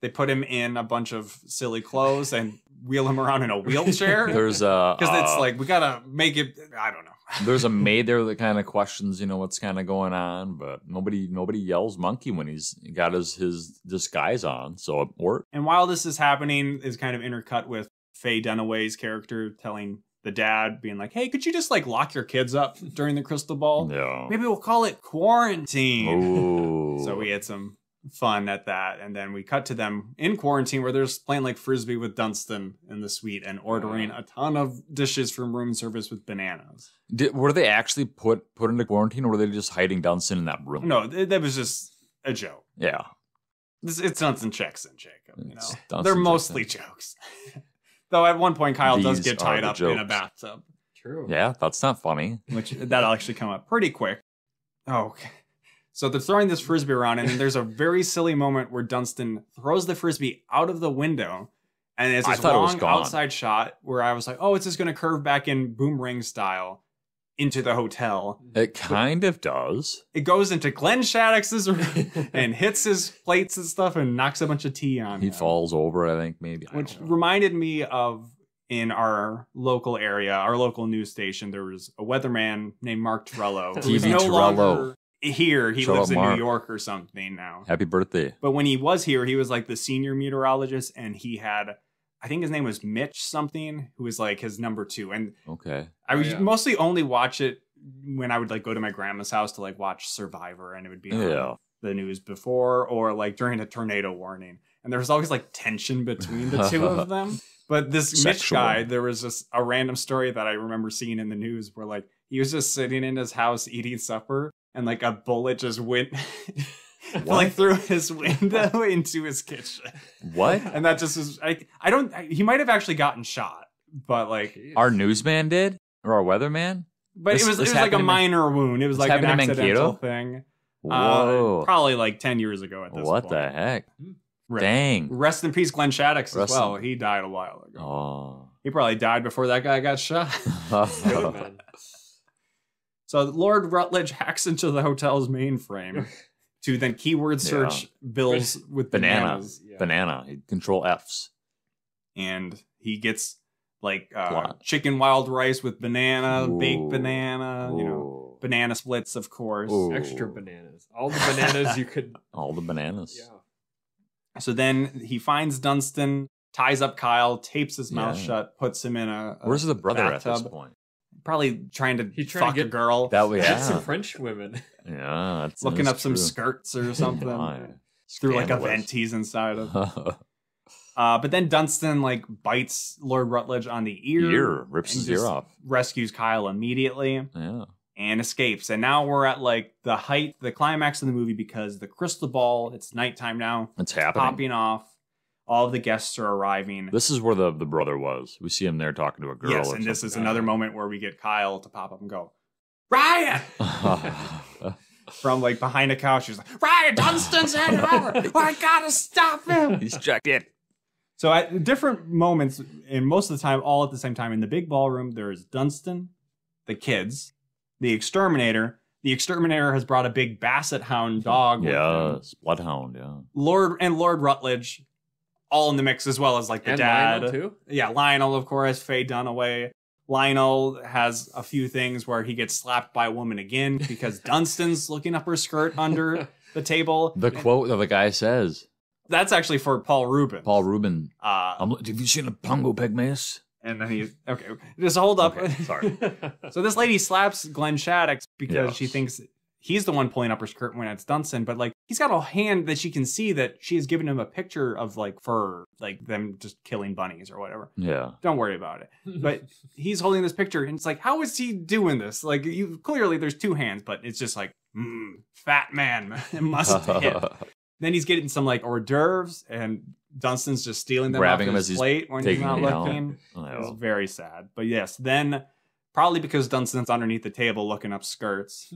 They put him in a bunch of silly clothes and wheel him around in a wheelchair. There's a... Because it's like, we gotta make it... I don't know. There's a maid there that kind of questions, what's kind of going on, but nobody yells monkey when he's got his disguise on, so it worked. And while this is happening, is kind of intercut with Faye Dunaway's character telling the dad, being like, hey, could you just like lock your kids up during the crystal ball? Yeah. Maybe we'll call it quarantine. Ooh. So we had some fun at that, and then we cut to them in quarantine where they're playing like frisbee with Dunston in the suite and ordering a ton of dishes from room service with bananas. Were they actually put into quarantine, or were they just hiding Dunston in that room? No, that was just a joke. Yeah, it's Dunston checks in, Jacob. Dunston they're mostly jokes. Though at one point Kyle does get tied up in a bathtub. True. Yeah, that's not funny. Which that'll actually come up pretty quick. Oh, okay. So they're throwing this frisbee around, and then there's a very silly moment where Dunston throws the frisbee out of the window, and it's this long outside shot where I was like, oh, it's just going to curve back in boomerang style into the hotel. It kind of does. It goes into Glenn Shaddox's room and hits his plates and stuff and knocks a bunch of tea on him. He falls over, I think, maybe. Which reminded me of, in our local area, our local news station, there was a weatherman named Mark Torello. TV Torello. Here, he Shout lives in Mark. New York or something now. Happy birthday. But when he was here, he was like the senior meteorologist, and he had, I think his name was Mitch something, who was like his number 2. And okay, I would mostly only watch it when I would like go to my grandma's house to like watch Survivor, and it would be on the news before or like during a tornado warning. And there was always like tension between the two of them. But this Mitch guy, there was just a random story that I remember seeing in the news where like he was just sitting in his house eating supper, and like a bullet just went like through his window into his kitchen. What? And that just was he might have actually gotten shot, but like our newsman did, or our weatherman. But it was like a minor wound. It was like an accidental thing. Whoa. Probably like 10 years ago at this point. What the heck? Dang. Rest in peace, Glenn Shaddox as well. He died a while ago. Oh. He probably died before that guy got shot. Good, man. So Lord Rutledge hacks into the hotel's mainframe to then keyword search bills with bananas. Banana. Control Fs. And he gets like chicken wild rice with banana, baked banana, banana splits, of course. Ooh. Extra bananas. All the bananas you could. All the bananas. Yeah. So then he finds Dunston, ties up Kyle, tapes his mouth shut, puts him in a Where's the brother bathtub. at this point? Probably trying to He's trying fuck to a get girl. That way, Get some yeah. French women. Yeah, Looking up some true. skirts or something. Yeah. Through like a Scandalous. vent he's inside of. But then Dunston like bites Lord Rutledge on the ear. Rips and his ear just off. Rescues Kyle immediately Yeah. and escapes. And now we're at like the climax of the movie because the crystal ball, it's nighttime now, It's happening. popping off. All of the guests are arriving. This is where the brother was. We see him there talking to a girl. Yes, or and this something. is another moment where we get Kyle to pop up and go, Ryan! From like behind a couch, he's like, Ryan, Dunston's headed over! I gotta stop him! He's checked in. So at different moments, and most of the time, all at the same time, in the big ballroom, there's Dunston, the kids, the exterminator. The exterminator has brought a big basset hound dog with him. Yes, bloodhound. Yeah. Lord Rutledge, all in the mix, as well as like the And dad. Lionel, too? Yeah, Lionel, of course, Faye Dunaway. Lionel has a few things where he gets slapped by a woman again because Dunston's looking up her skirt under the table. The quote that the guy says. That's actually for Paul Rubin. Paul Rubin. Uh, Have you seen a Pongo Pygmaeus? and then he's okay. Just hold up. Okay, sorry. So this lady slaps Glenn Shaddix because Yes. she thinks he's the one pulling up her skirt when it's Dunston, but like he's got a hand that she can see that she has given him a picture of like fur, like them just killing bunnies or whatever. Yeah. Don't worry about it. But he's holding this picture and it's like, how is he doing this? Like you clearly there's two hands, but it's just like, fat man must hit. Then he's getting some like hors d'oeuvres and Dunston's just stealing them Grabbing off him his as he's plate when he's taking not it out. looking. Oh. It's very sad. But yes, then probably because Dunston's underneath the table looking up skirts,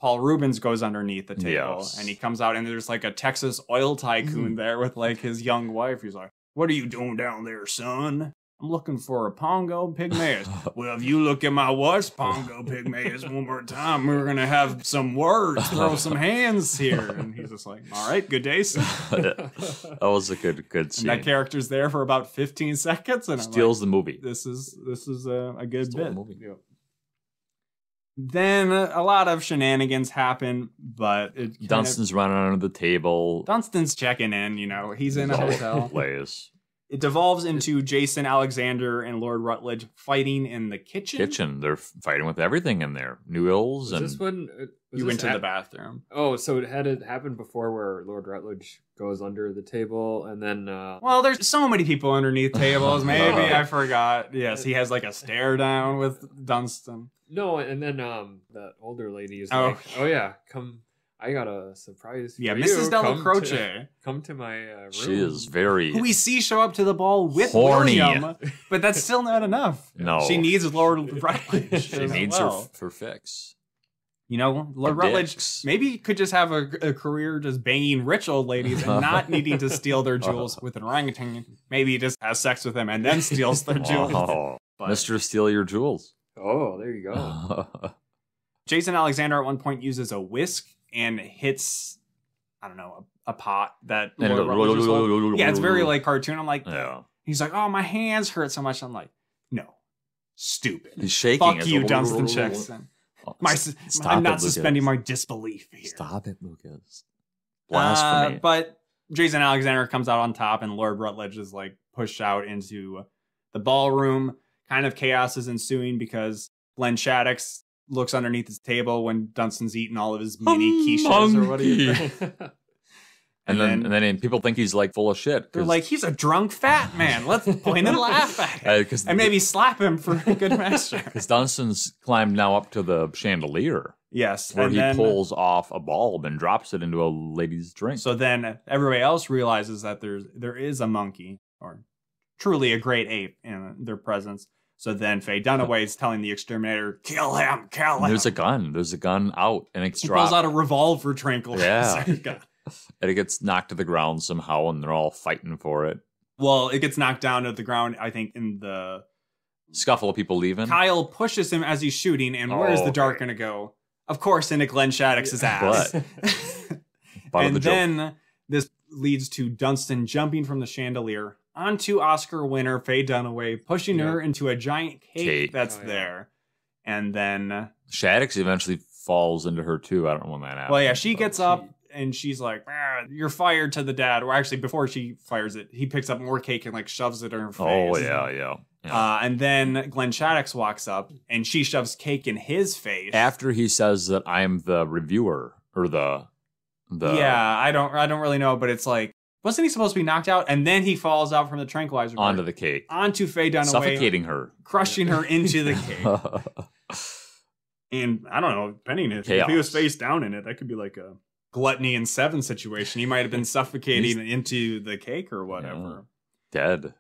Paul Rubens goes underneath the table Yes. and he comes out and there's like a Texas oil tycoon there with like his young wife. He's like, "What are you doing down there, son?" "I'm looking for a Pongo Pygmaeus." "Well, if you look at my wife's Pongo Pygmaeus one more time, we're going to have some words, throw some hands here. And he's just like, "All right, good day, sir." That was a good And scene. that character's there for about 15 seconds. And I'm Steals like, the movie. this is a good Stole the bit. movie. Yep. Then a lot of shenanigans happen, but Dunston's running under the table. Dunston's checking in, he's in a All over the hotel. place. It devolves into Jason Alexander and Lord Rutledge fighting in the kitchen. They're fighting with everything in there. Noodles Was and this when You went to the bathroom. Oh, so it had happened before where Lord Rutledge goes under the table and then Well, there's so many people underneath tables. Maybe I forgot. Yes, he has like a stare down with Dunston. no, and then that older lady is Oh. like, "Oh yeah, come, I got a surprise for Yeah, you. Mrs. Della Come Croce, to- Come to my room." she is very who we see show up to the ball with Horny. William, but that's still not enough. No. She needs Lord Rutledge. she as needs well. her fix. Lord Her Rutledge dicks. maybe could just have a career just banging rich old ladies and not needing to steal their jewels with an orangutan. Maybe he just has sex with them and then steals their jewels. Oh, But Mr. Steal Your Jewels. Oh, there you go. Jason Alexander at one point uses a whisk and hits, I don't know, a pot that And Lord it Rutledge is holding. goes- Yeah, it's very like cartoon. I'm like, Yeah. he's like, "Oh, my hands hurt so much." I'm like, no, stupid. He's shaking. Fuck It's you, a- Dunston Jackson. Oh, stop I'm it, not Lucas. suspending my disbelief here. Stop it, Lucas. Blasphemy. But Jason Alexander comes out on top, and Lord Rutledge is like pushed out into the ballroom. Kind of chaos is ensuing because Glenn Shaddix looks underneath his table when Dunston's eating all of his mini quiches or what he and then people think he's like full of shit. They're like, he's a drunk fat man. Let's point and laugh at him. And maybe slap him for a good measure. Because Dunston's climbed now up to the chandelier. Yes. Where and he then, pulls off a bulb and drops it into a lady's drink. So then everybody else realizes that there is a monkey, or truly a great ape, in their presence. So then Faye Dunaway is telling the exterminator, kill him. And there's a gun. There's a gun out, and it's He dropped. pulls out a revolver tranquilizer. Yeah. And it gets knocked to the ground somehow, and they're all fighting for it. Well, it gets knocked down to the ground, I think, in the... Scuffle of people leaving. Kyle pushes him as he's shooting, and where's the dart going to go? Of course, into Glenn Shaddix's ass. But and then this leads to Dunston jumping from the chandelier onto Oscar winner Faye Dunaway, pushing her into a giant cake that's there. And then... Shaddix eventually falls into her, too. I don't know when that happens. Well, yeah, she gets up, and she's like, "You're fired," to the dad. Or actually, before she fires it, he picks up more cake and like shoves it in her face. Oh yeah. And then Glenn Shaddix walks up and she shoves cake in his face after he says that I'm the reviewer or the. Yeah, I don't really know, but it's like, wasn't he supposed to be knocked out? And then he falls out from the tranquilizer onto the cake, onto Faye Dunaway, suffocating her, crushing her into the cake. And I don't know, depending if he was face down in it, that could be like a Gluttony in 7 situation. He might have been suffocating into the cake or whatever. Yeah, dead.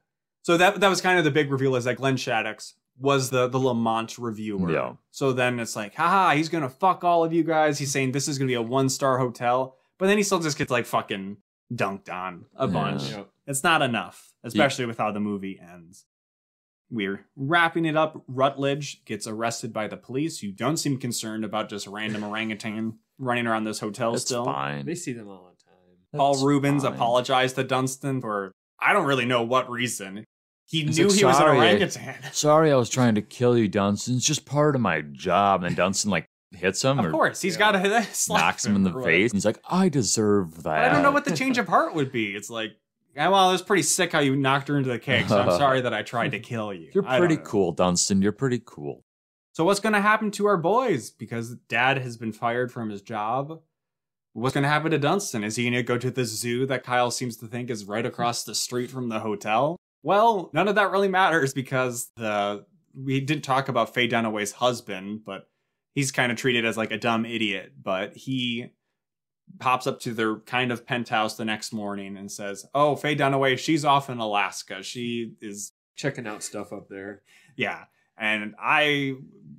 So that was kind of the big reveal, is that Glenn Shaddix was the Lamont reviewer. Yeah. So then it's like, haha, he's gonna fuck all of you guys. He's saying this is gonna be a 1-star hotel, but then he still just gets like fucking dunked on a bunch. Yeah. It's not enough, especially with how the movie ends. We're wrapping it up. Rutledge gets arrested by the police, who don't seem concerned about just random orangutan running around this hotel. That's still fine. They see them all the time. Paul Rubens fine. apologized to Dunston for, I don't really know what reason. He knew he was an orangutan. Sorry, I was trying to kill you, Dunston. It's just part of my job. And then Dunston like hits him. Of course, he's got to slap knocks him in the face. He's like, I deserve that. But I don't know what the change of heart would be. It's like, yeah, well, it was pretty sick how you knocked her into the cake, so I'm sorry that I tried to kill you. You're pretty cool, Dunston. You're pretty cool. So what's going to happen to our boys? Because Dad has been fired from his job. What's going to happen to Dunston? Is he going to go to the zoo that Kyle seems to think is right across the street from the hotel? Well, none of that really matters because we didn't talk about Faye Dunaway's husband, but he's kind of treated as like a dumb idiot. But he pops up to their kind of penthouse the next morning and says, "Oh, Faye Dunaway, she's off in Alaska. She is checking out stuff up there." Yeah. And I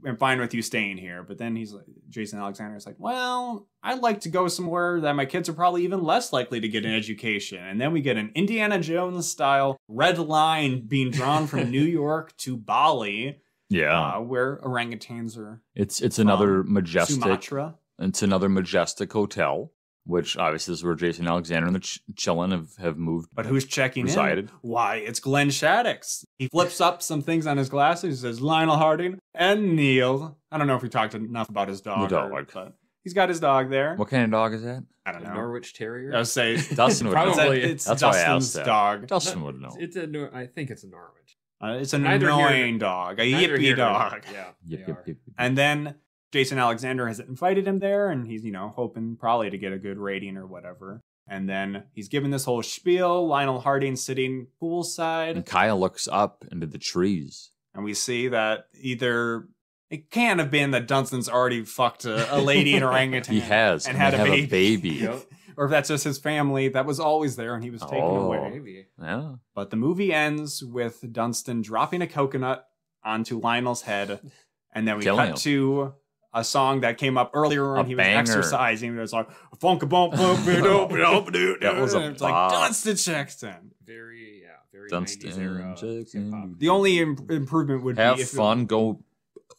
am fine with you staying here. But then he's like, Jason Alexander is like, well, I'd like to go somewhere that my kids are probably even less likely to get an education. And then we get an Indiana Jones style red line being drawn from New York to Bali. Yeah. Where orangutans are. It's another majestic. Sumatra. It's another majestic hotel. Which obviously is where Jason Alexander and the Chillin have moved. But who's checking resided. in? Why, it's Glenn Shaddix. He flips up some things on his glasses. He says, Lionel Harding and Neil. I don't know if we talked enough about his dog. But he's got his dog there. What kind of dog is that? I don't know. Norwich Terrier? I would say Dustin would know. Probably. It's That's Dustin's why I asked dog. Dustin would know. I think it's a Norwich. It's an annoying dog. A yippy dog. Yeah. Yip. And then Jason Alexander has invited him there, and he's, hoping probably to get a good rating or whatever. And then he's given this whole spiel. Lionel Harding sitting poolside. And Kyle looks up into the trees. And we see that either it can't have been that Dunston's already fucked a lady in orangutan. He has. And had a baby. Yep. Or if that's just his family that was always there and he was taken away. Maybe. Yeah. But the movie ends with Dunston dropping a coconut onto Lionel's head. And then we cut to a song that came up earlier when he was exercising. It was like, funk a bump, bump, that was it's like Dunston checks in. Very Dunston 90s era hip-hop. The only improvement would Have be if fun, go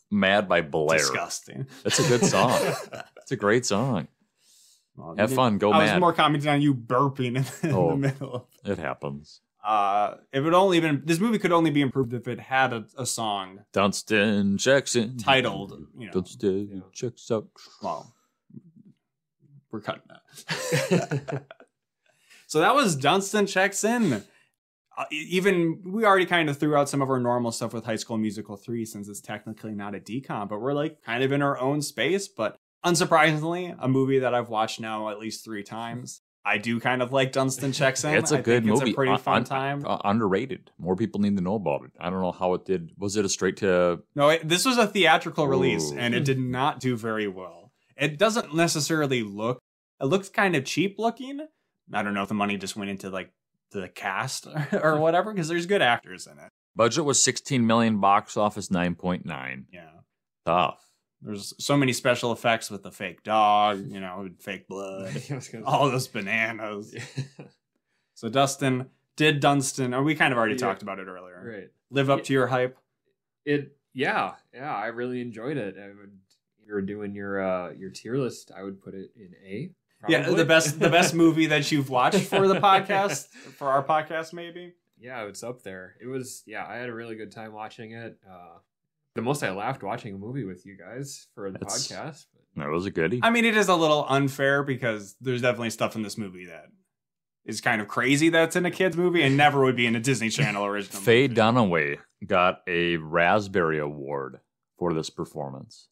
mad by Blair. Disgusting. That's a good song. It's a great song. Well, Have fun, go mad. I was more commenting on you burping in the middle. It happens. It would only been this movie could only be improved if it had a song Dunston checks in titled, Dunston checks out. Well, we're cutting that. So that was Dunston checks in. Even we already kind of threw out some of our normal stuff with High School Musical 3 since it's technically not a DCOM, but we're like kind of in our own space. But unsurprisingly, a movie that I've watched now at least 3 times. I do kind of like Dunston checks in. It's a good movie. It's a pretty fun time. Underrated. More people need to know about it. I don't know how it did. Was it a straight to... No, this was a theatrical release, and it did not do very well. It doesn't necessarily look... It looks kind of cheap looking. I don't know if the money just went into like the cast or whatever, because there's good actors in it. Budget was $16 million, box office 9.9. Yeah. Tough. There's so many special effects with the fake dog, fake blood, all those bananas. So Dunston, we kind of already talked about it earlier. Right. Live up to your hype? Yeah, I really enjoyed it. If you were doing your tier list, I would put it in A. Probably. Yeah, the best movie that you've watched for the podcast, for our podcast maybe? Yeah, it's up there. It was, I had a really good time watching it. The most I laughed watching a movie with you guys for the podcast. But That was a goodie. I mean, it is a little unfair because there's definitely stuff in this movie that is kind of crazy that's in a kid's movie and never would be in a Disney Channel original Faye movie. Dunaway got a Raspberry Award for this performance.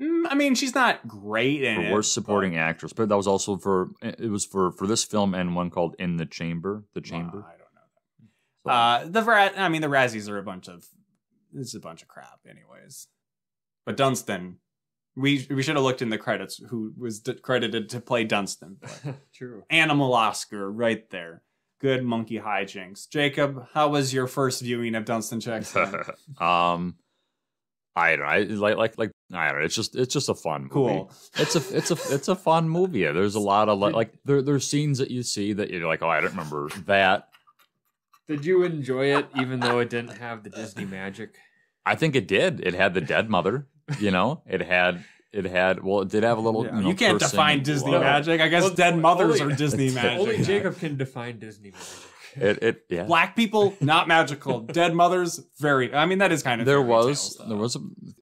I mean, she's not great in it. For worst supporting actress, but that was also for this film and one called In the Chamber. The Chamber. I don't know that. So, the Razzies are it's a bunch of crap, anyways. But Dunston, we should have looked in the credits who was credited to play Dunston. True. Animal Oscar right there. Good monkey hijinks. Jacob, how was your first viewing of Dunston Checks In? I don't know. I don't know. It's just a fun movie. Cool. It's a fun movie. There's a lot of there's scenes that you see that you're like, oh, I don't remember that. Did you enjoy it even though it didn't have the Disney magic? I think it did. It had the dead mother. You know, it did have a little. Yeah. You can't define Disney magic. I guess dead mothers are Disney magic. Only Jacob can define Disney magic. Yeah. Black people, not magical. Dead mothers, very. I mean, that is kind of there was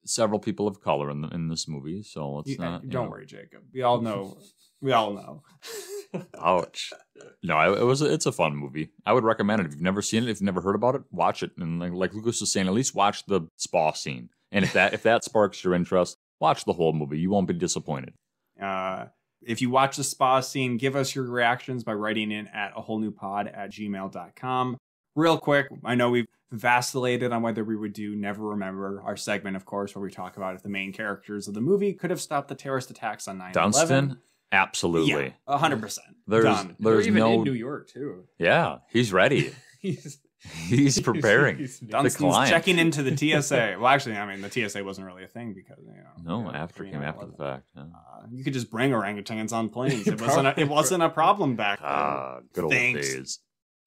several people of color in this movie, so let's not. Don't worry, Jacob. We all know. Ouch. No, it's a fun movie. I would recommend it. If you've never seen it, if you've never heard about it, watch it. And like Lucas was saying, at least watch the spa scene. And if that sparks your interest, watch the whole movie. You won't be disappointed. If you watch the spa scene, give us your reactions by writing in at awholenewpod@gmail.com. Real quick, I know we've vacillated on whether we would do Never Remember, our segment, of course, where we talk about if the main characters of the movie could have stopped the terrorist attacks on 9/11. Dunston? Absolutely. Yeah, 100%. There's They're even in New York, too. Yeah, he's ready. He's preparing. Dunston's checking into the TSA. Well, actually, I mean, the TSA wasn't really a thing because, after the fact. Yeah. You could just bring orangutans on planes. It wasn't a problem back then. Good old days.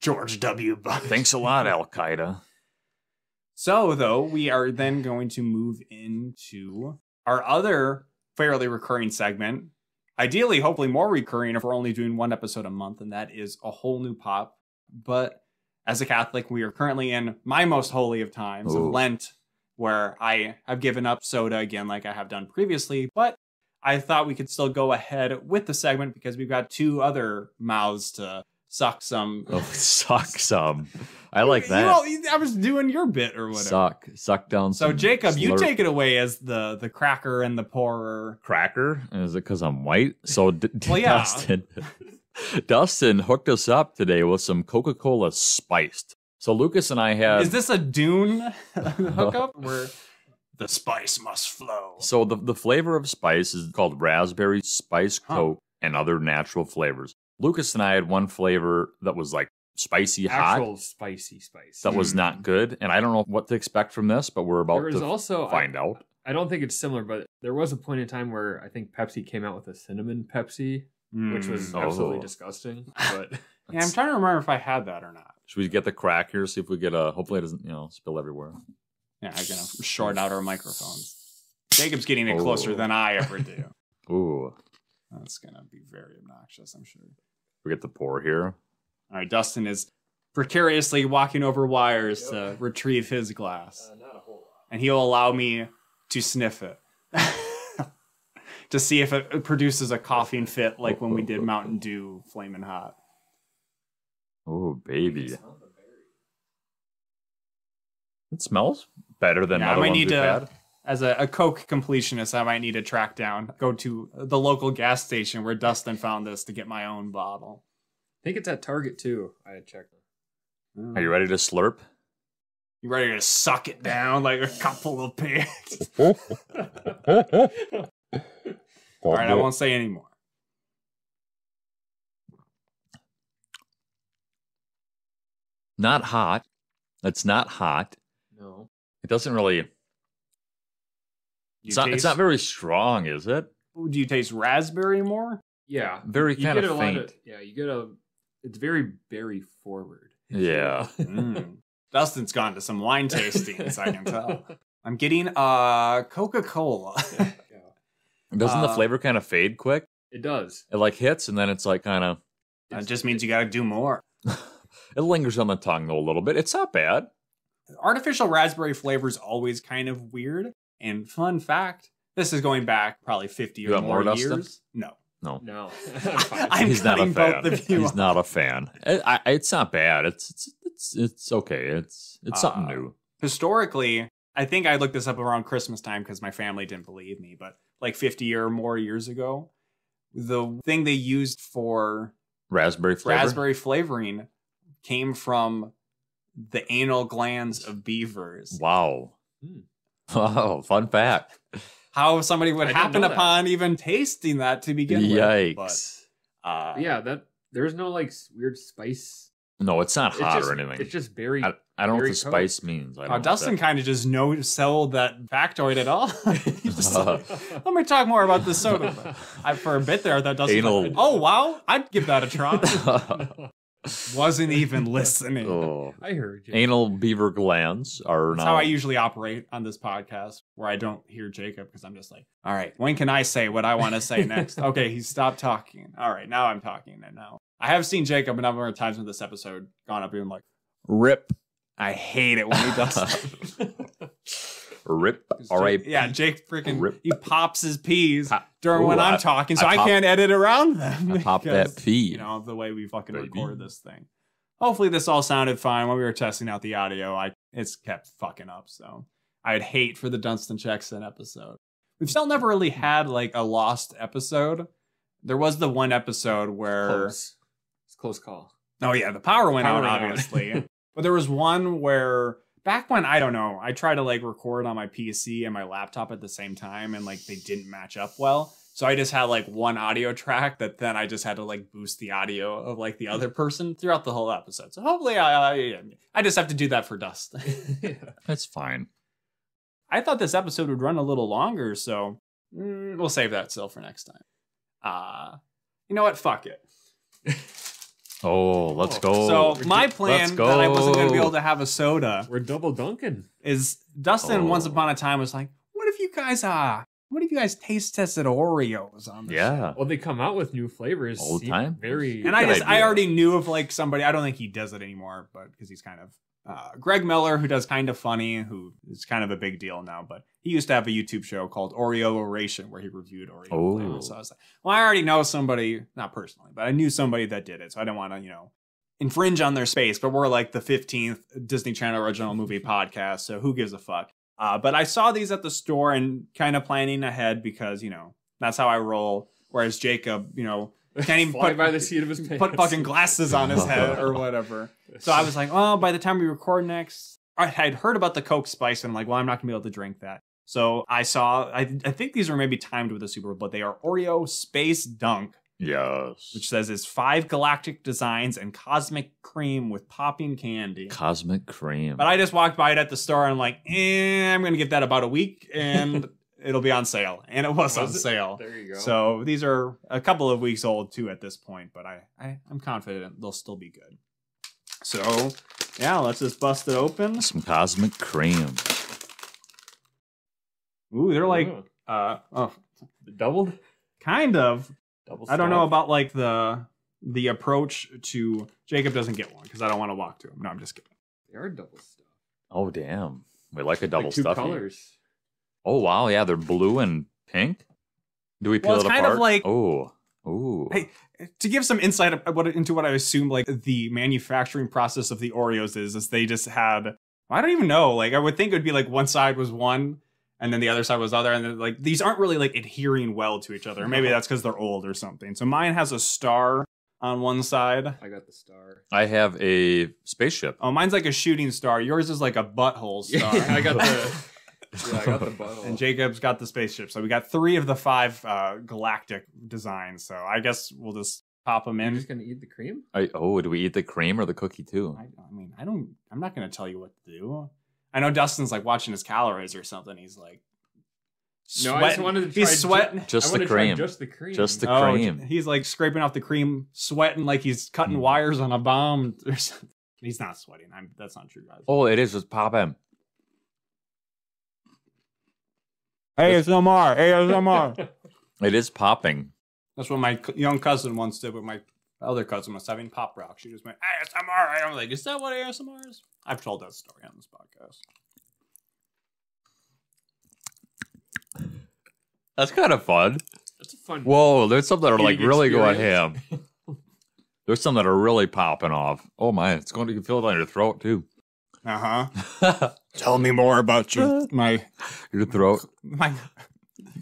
George W. Bush. Thanks a lot, Al Qaeda. So, though, we are then going to move into our other fairly recurring segment. Ideally, hopefully more recurring if we're only doing one episode a month, and that is A Whole New Pop. But as a Catholic, we are currently in my most holy of times of Lent, where I have given up soda again like I have done previously. But I thought we could still go ahead with the segment because we've got two other mouths to suck some. Oh, suck some. I like that. I was doing your bit or whatever. Suck down some. So, Jacob, you take it away as the cracker and the poorer. Cracker? Is it because I'm white? So, yeah. Dustin hooked us up today with some Coca-Cola Spiced. So Lucas and I had... Is this a Dune hookup where the spice must flow? So the flavor of spice is called Raspberry Spice Coke and other natural flavors. Lucas and I had one flavor that was like spicy hot. Actual spicy spice. That was not good. And I don't know what to expect from this, but we're about to find out. I don't think it's similar, but there was a point in time where I think Pepsi came out with a cinnamon Pepsi. Which was absolutely disgusting. But yeah, I'm trying to remember if I had that or not. Should we get the cracker? See if we get hopefully it doesn't, spill everywhere. Yeah, I'm gonna short out our microphones. Jacob's getting it closer than I ever do. Ooh. That's gonna be very obnoxious, I'm sure. We get the pour here. All right, Dustin is precariously walking over wires to retrieve his glass. Not a whole lot. And he'll allow me to sniff it. To see if it produces a coughing fit like when we did Mountain Dew Flamin' Hot. Oh, baby. It smells better than other ones we've had. As a Coke completionist, I might need to track down, go to the local gas station where Dustin found this to get my own bottle. I think it's at Target, too. I had checked. Are you ready to slurp? You ready to suck it down like a couple of pigs? All right, I won't say any more. Not hot. It's not hot. No. It doesn't really... It's not very strong, is it? Do you taste raspberry more? Yeah. Very kind of faint. You get it's very berry forward. Yeah. Dustin's gone to some wine tastings, I can tell. I'm getting Coca-Cola. Doesn't the flavor kind of fade quick? It does. It hits and then it's kind of... That just means you got to do more. It lingers on the tongue though a little bit. It's not bad. Artificial raspberry flavor is always kind of weird. And fun fact, This is going back probably 50 You or got more, more Dustin? years. No. No. I'm He's not a cutting both fan. of you He's off. not a fan. It's not bad. It's okay. It's something new. Historically, I think I looked this up around Christmas time because my family didn't believe me, but like 50 or more years ago, the thing they used for Raspberry flavoring came from the anal glands of beavers. Wow. Wow. Fun fact. How somebody would I didn't happen know that. upon even tasting that to begin Yikes. with. But, Yeah, there's no like weird spice. No, it's not hot just, or anything. It's just berry. I don't know what very the spice means. I don't know what Dustin that- kind of just sold that factoid at all. He's just like, let me talk more about this soda. For a bit there, I thought Dustin was Anal. like, oh, wow, I'd give that a try. Wasn't even listening. Oh. I heard you. Anal beaver glands are That's now. how I usually operate on this podcast, where I don't hear Jacob because I'm just like, all right, when can I say what I want to say next? Okay, he stopped talking. All right, now I'm talking. And now I have seen Jacob a number of times in this episode gone up and been like, rip. I hate it when he does that. Rip. All right. Yeah, Jake freaking Rip. he pops his peas Pop. during Ooh, when I'm I- talking, so I I pop- can't edit around them. I pop because, that pea. You know, of the way we fucking Baby. record this thing. Hopefully this all sounded fine when we were testing out the audio. It's kept fucking up, so I'd hate for the Dunston Jackson episode. We've still never really had like a lost episode. There was the one episode where Close. It's a close call. oh yeah, the power went out, Power went out. obviously. But there was one where back when, I don't know, I tried to like record on my PC and my laptop at the same time and like they didn't match up well. So I just had like one audio track that then I just had to like boost the audio of like the other person throughout the whole episode. So hopefully I just have to do that for Dust. That's fine. I thought this episode would run a little longer, so we'll save that still for next time. You know what? Fuck it. Oh, let's go. So my plan Let's that I wasn't going to be go. able to have a soda We're double dunking. is Dustin once Oh. upon a time was like, what if you guys taste tested Oreos on the show? Yeah. Well, they come out with new flavors All the Seem time. Very. And Good I idea. already knew of like somebody, I don't think he does it anymore, but because he's kind of Greg Miller, who does Kind of Funny, who is kind of a big deal now, but he used to have a YouTube show called Oreo Oration where he reviewed Oreo Oh. flavors. So I was like, well, I already know somebody, not personally, but I knew somebody that did it. So I didn't want to, infringe on their space, but we're like the 15th Disney Channel original movie podcast. So who gives a fuck? But I saw these at the store and kind of planning ahead because, that's how I roll. Whereas Jacob, can't even Fly by the seat of his pants. put fucking glasses on his head or whatever. So I was like, oh, by the time we record next, I had heard about the Coke Spice and I'm like, well, I'm not gonna be able to drink that. So I think these were maybe timed with the Super Bowl, but they are Oreo Space Dunk, Yes. which says it's 5 galactic designs and cosmic cream with popping candy. Cosmic cream. But I just walked by it at the store and I'm like, I'm gonna give that about a week and it'll be on sale. And it was on Was it? sale. There you go. So these are a couple of weeks old too at this point, but I'm confident they'll still be good. So yeah, let's just bust it open. Some cosmic cream. Ooh, they're like doubled. kind of. Double. I don't know about like the approach to Jacob doesn't get one because I don't want to walk to him. No, I'm just kidding. They are double stuff. Oh, damn. We like a double Like two stuffy. colors. Oh, wow. Yeah, they're blue and pink. Do we peel Well, it it's apart? kind of like- Oh. Ooh. Hey, to give some insight into what I assume like the manufacturing process of the Oreos is they just had, I don't even know. Like I would think it would be like one side was one and then the other side was other. And then like these aren't really like adhering well to each other. Maybe that's because they're old or something. So mine has a star on one side. I got the star. I have a spaceship. Oh, mine's like a shooting star. Yours is like a butthole star. Yeah, I got the. Yeah, I got the bottle. And Jacob's got the spaceship. So we got 3 of the 5 galactic designs. So I guess we'll just pop them You're in. just gonna eat the cream? Do we eat the cream or the cookie too? I'm not going to tell you what to do. I know Dustin's like watching his calories or something. He's like, No, I just wanted to try. He's sweating. Just I the wanted to try cream. Just the cream. Just the Oh, cream. he's like scraping off the cream, sweating like he's cutting wires on a bomb or something. He's not sweating. That's not true, guys. Oh, it is. Just pop him. ASMR. It is popping. That's what my young cousin once did with my other cousin was having pop rock. She just went, ASMR. I'm like, is that what ASMR is? I've told that story on this podcast. That's kind of fun. That's a fun. Whoa, there's some that are like really going experience. ham. There's some that are really popping off. Oh my, it's going to feel it on your throat too. Tell me more about your throat. my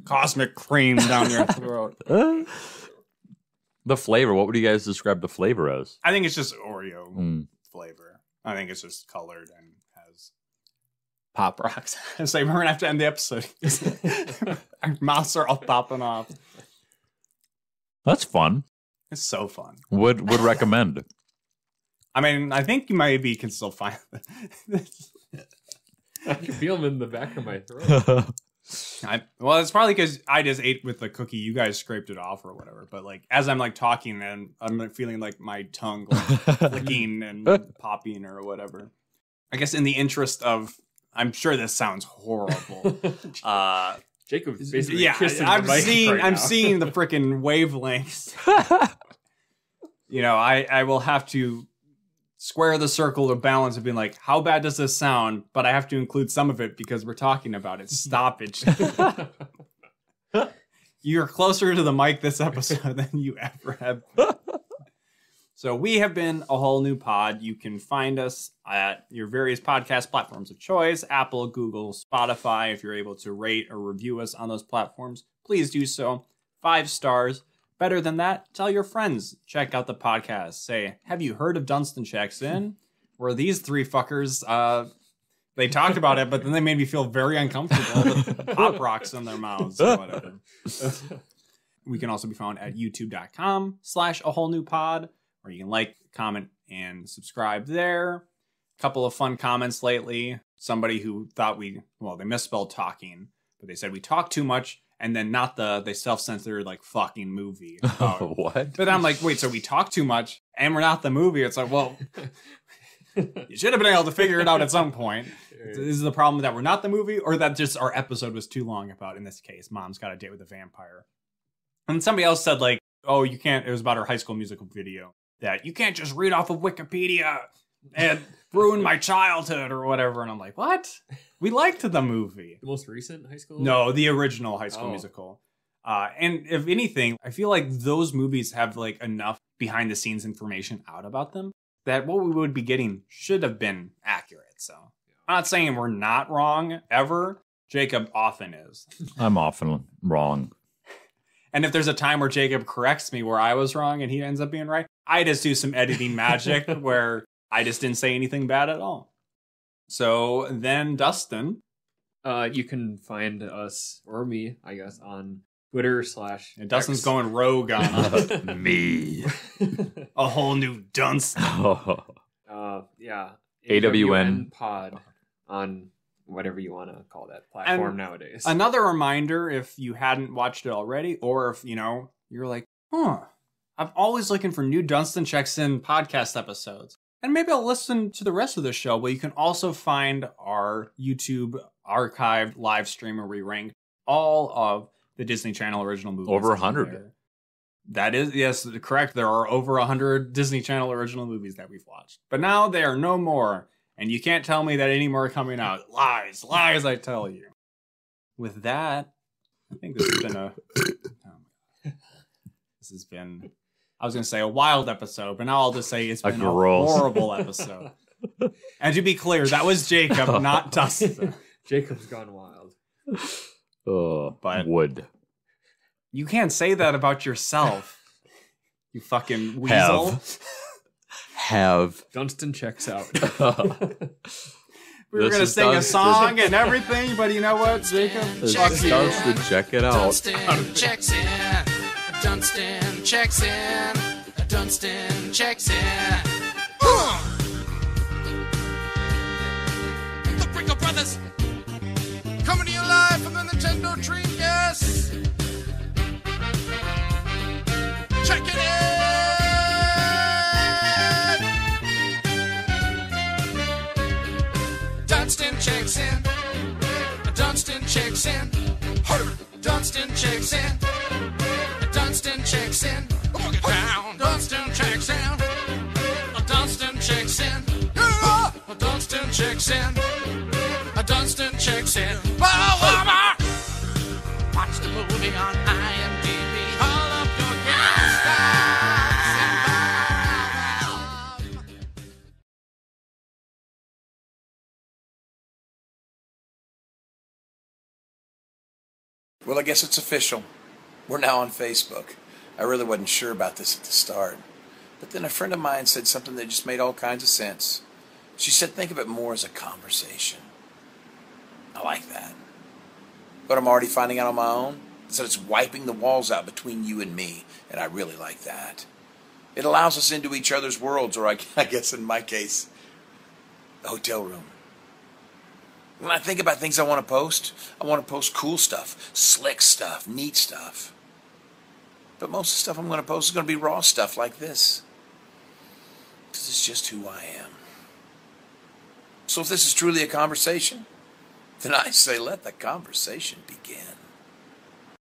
cosmic cream down your throat. The flavor. What would you guys describe the flavor as? I think it's just Oreo flavor. I think it's just colored and has Pop Rocks. It's like we're gonna have to end the episode. Our mouths are all popping off. That's fun. It's so fun. Would recommend. I mean, I think you maybe can still find it. I can feel them in the back of my throat. Well, it's probably because I just ate with the cookie. You guys scraped it off or whatever. But like, as I'm like talking, and I'm like, feeling like my tongue like, flicking and popping or whatever. I guess in the interest of, I'm sure this sounds horrible. Jacob basically kissing the I'm mic seeing the freaking wavelengths. You know, I will have to square the circle of balance of being like, how bad does this sound? But I have to include some of it because we're talking about it. Stop it. You're closer to the mic this episode than you ever have. So we have been A Whole New Pod. You can find us at your various podcast platforms of choice, Apple, Google, Spotify. If you're able to rate or review us on those platforms, please do so. 5 stars. Better than that, tell your friends. Check out the podcast. Say, have you heard of Dunston Checks In? Where these 3 fuckers, they talked about it, but then they made me feel very uncomfortable with Pop Rocks in their mouths or whatever. We can also be found at youtube.com/awholenewpod, where you can like, comment, and subscribe there. A couple of fun comments lately. Somebody who thought they misspelled talking, but they said we talk too much. And then not they self-censored like fucking movie. What? But I'm like, wait, so we talk too much and we're not the movie. It's like, well, you should have been able to figure it out at some point. This is the problem that we're not the movie, or that just our episode was too long about, in this case, Mom's Got a Date with a Vampire. And somebody else said like, oh, you can't, it was about her High School Musical video, that you can't just read off of Wikipedia and ruin my childhood or whatever. And I'm like, what? We liked the movie. The most recent High School? No, the original High School Musical. And if anything, I feel like those movies have like enough behind the scenes information out about them that what we would be getting should have been accurate. So I'm not saying we're not wrong ever. Jacob often is. I'm often wrong. And if there's a time where Jacob corrects me where I was wrong and he ends up being right, I just do some editing magic where I just didn't say anything bad at all. So then, Dustin. You can find us, or me, I guess, on Twitter / And Dustin's going rogue on us. Me. A whole new Dunston. Yeah. AWN Pod on whatever you want to call that platform nowadays. Another reminder, if you hadn't watched it already, or if, you're like, I'm always looking for new Dunston Checks In podcast episodes. And maybe I'll listen to the rest of the show. Well, you can also find our YouTube archived live stream where we rank all of the Disney Channel original movies. Over 100. That is, yes, correct. There are over 100 Disney Channel original movies that we've watched. But now they are no more. And you can't tell me that any more are coming out. Lies, I tell you. With that, I think this has been... I was going to say a wild episode, but now I'll just say it's been a horrible episode. And to be clear, that was Jacob, not Dustin. Jacob's gone wild. But would. You can't say that about yourself, you fucking weasel. Have. Dunston checks out. We were going to sing a song and everything, but you know what, Jacob? Dunston, check it out. Dunston checks in. Dunston checks in. Dunston checks in. The Pringle Brothers coming to you live from the Nintendo Dreamcast. Check it in. Dunston checks in. Dunston checks in. Dunston checks in. Dunston checks in. Down. Dunston checks in. Dunston checks in. Dunston checks in. Dunston checks in. Watch the movie. movie on IMDb. Call up your guest stars and buy. Well, I guess it's official. We're now on Facebook. I really wasn't sure about this at the start. But then a friend of mine said something that just made all kinds of sense. She said, think of it more as a conversation. I like that. But I'm already finding out on my own is that it's wiping the walls out between you and me, and I really like that. It allows us into each other's worlds, or I guess in my case, the hotel room. When I think about things I want to post cool stuff, slick stuff, neat stuff. But most of the stuff I'm going to post is going to be raw stuff like this. Because it's just who I am. So if this is truly a conversation, then I say let the conversation begin.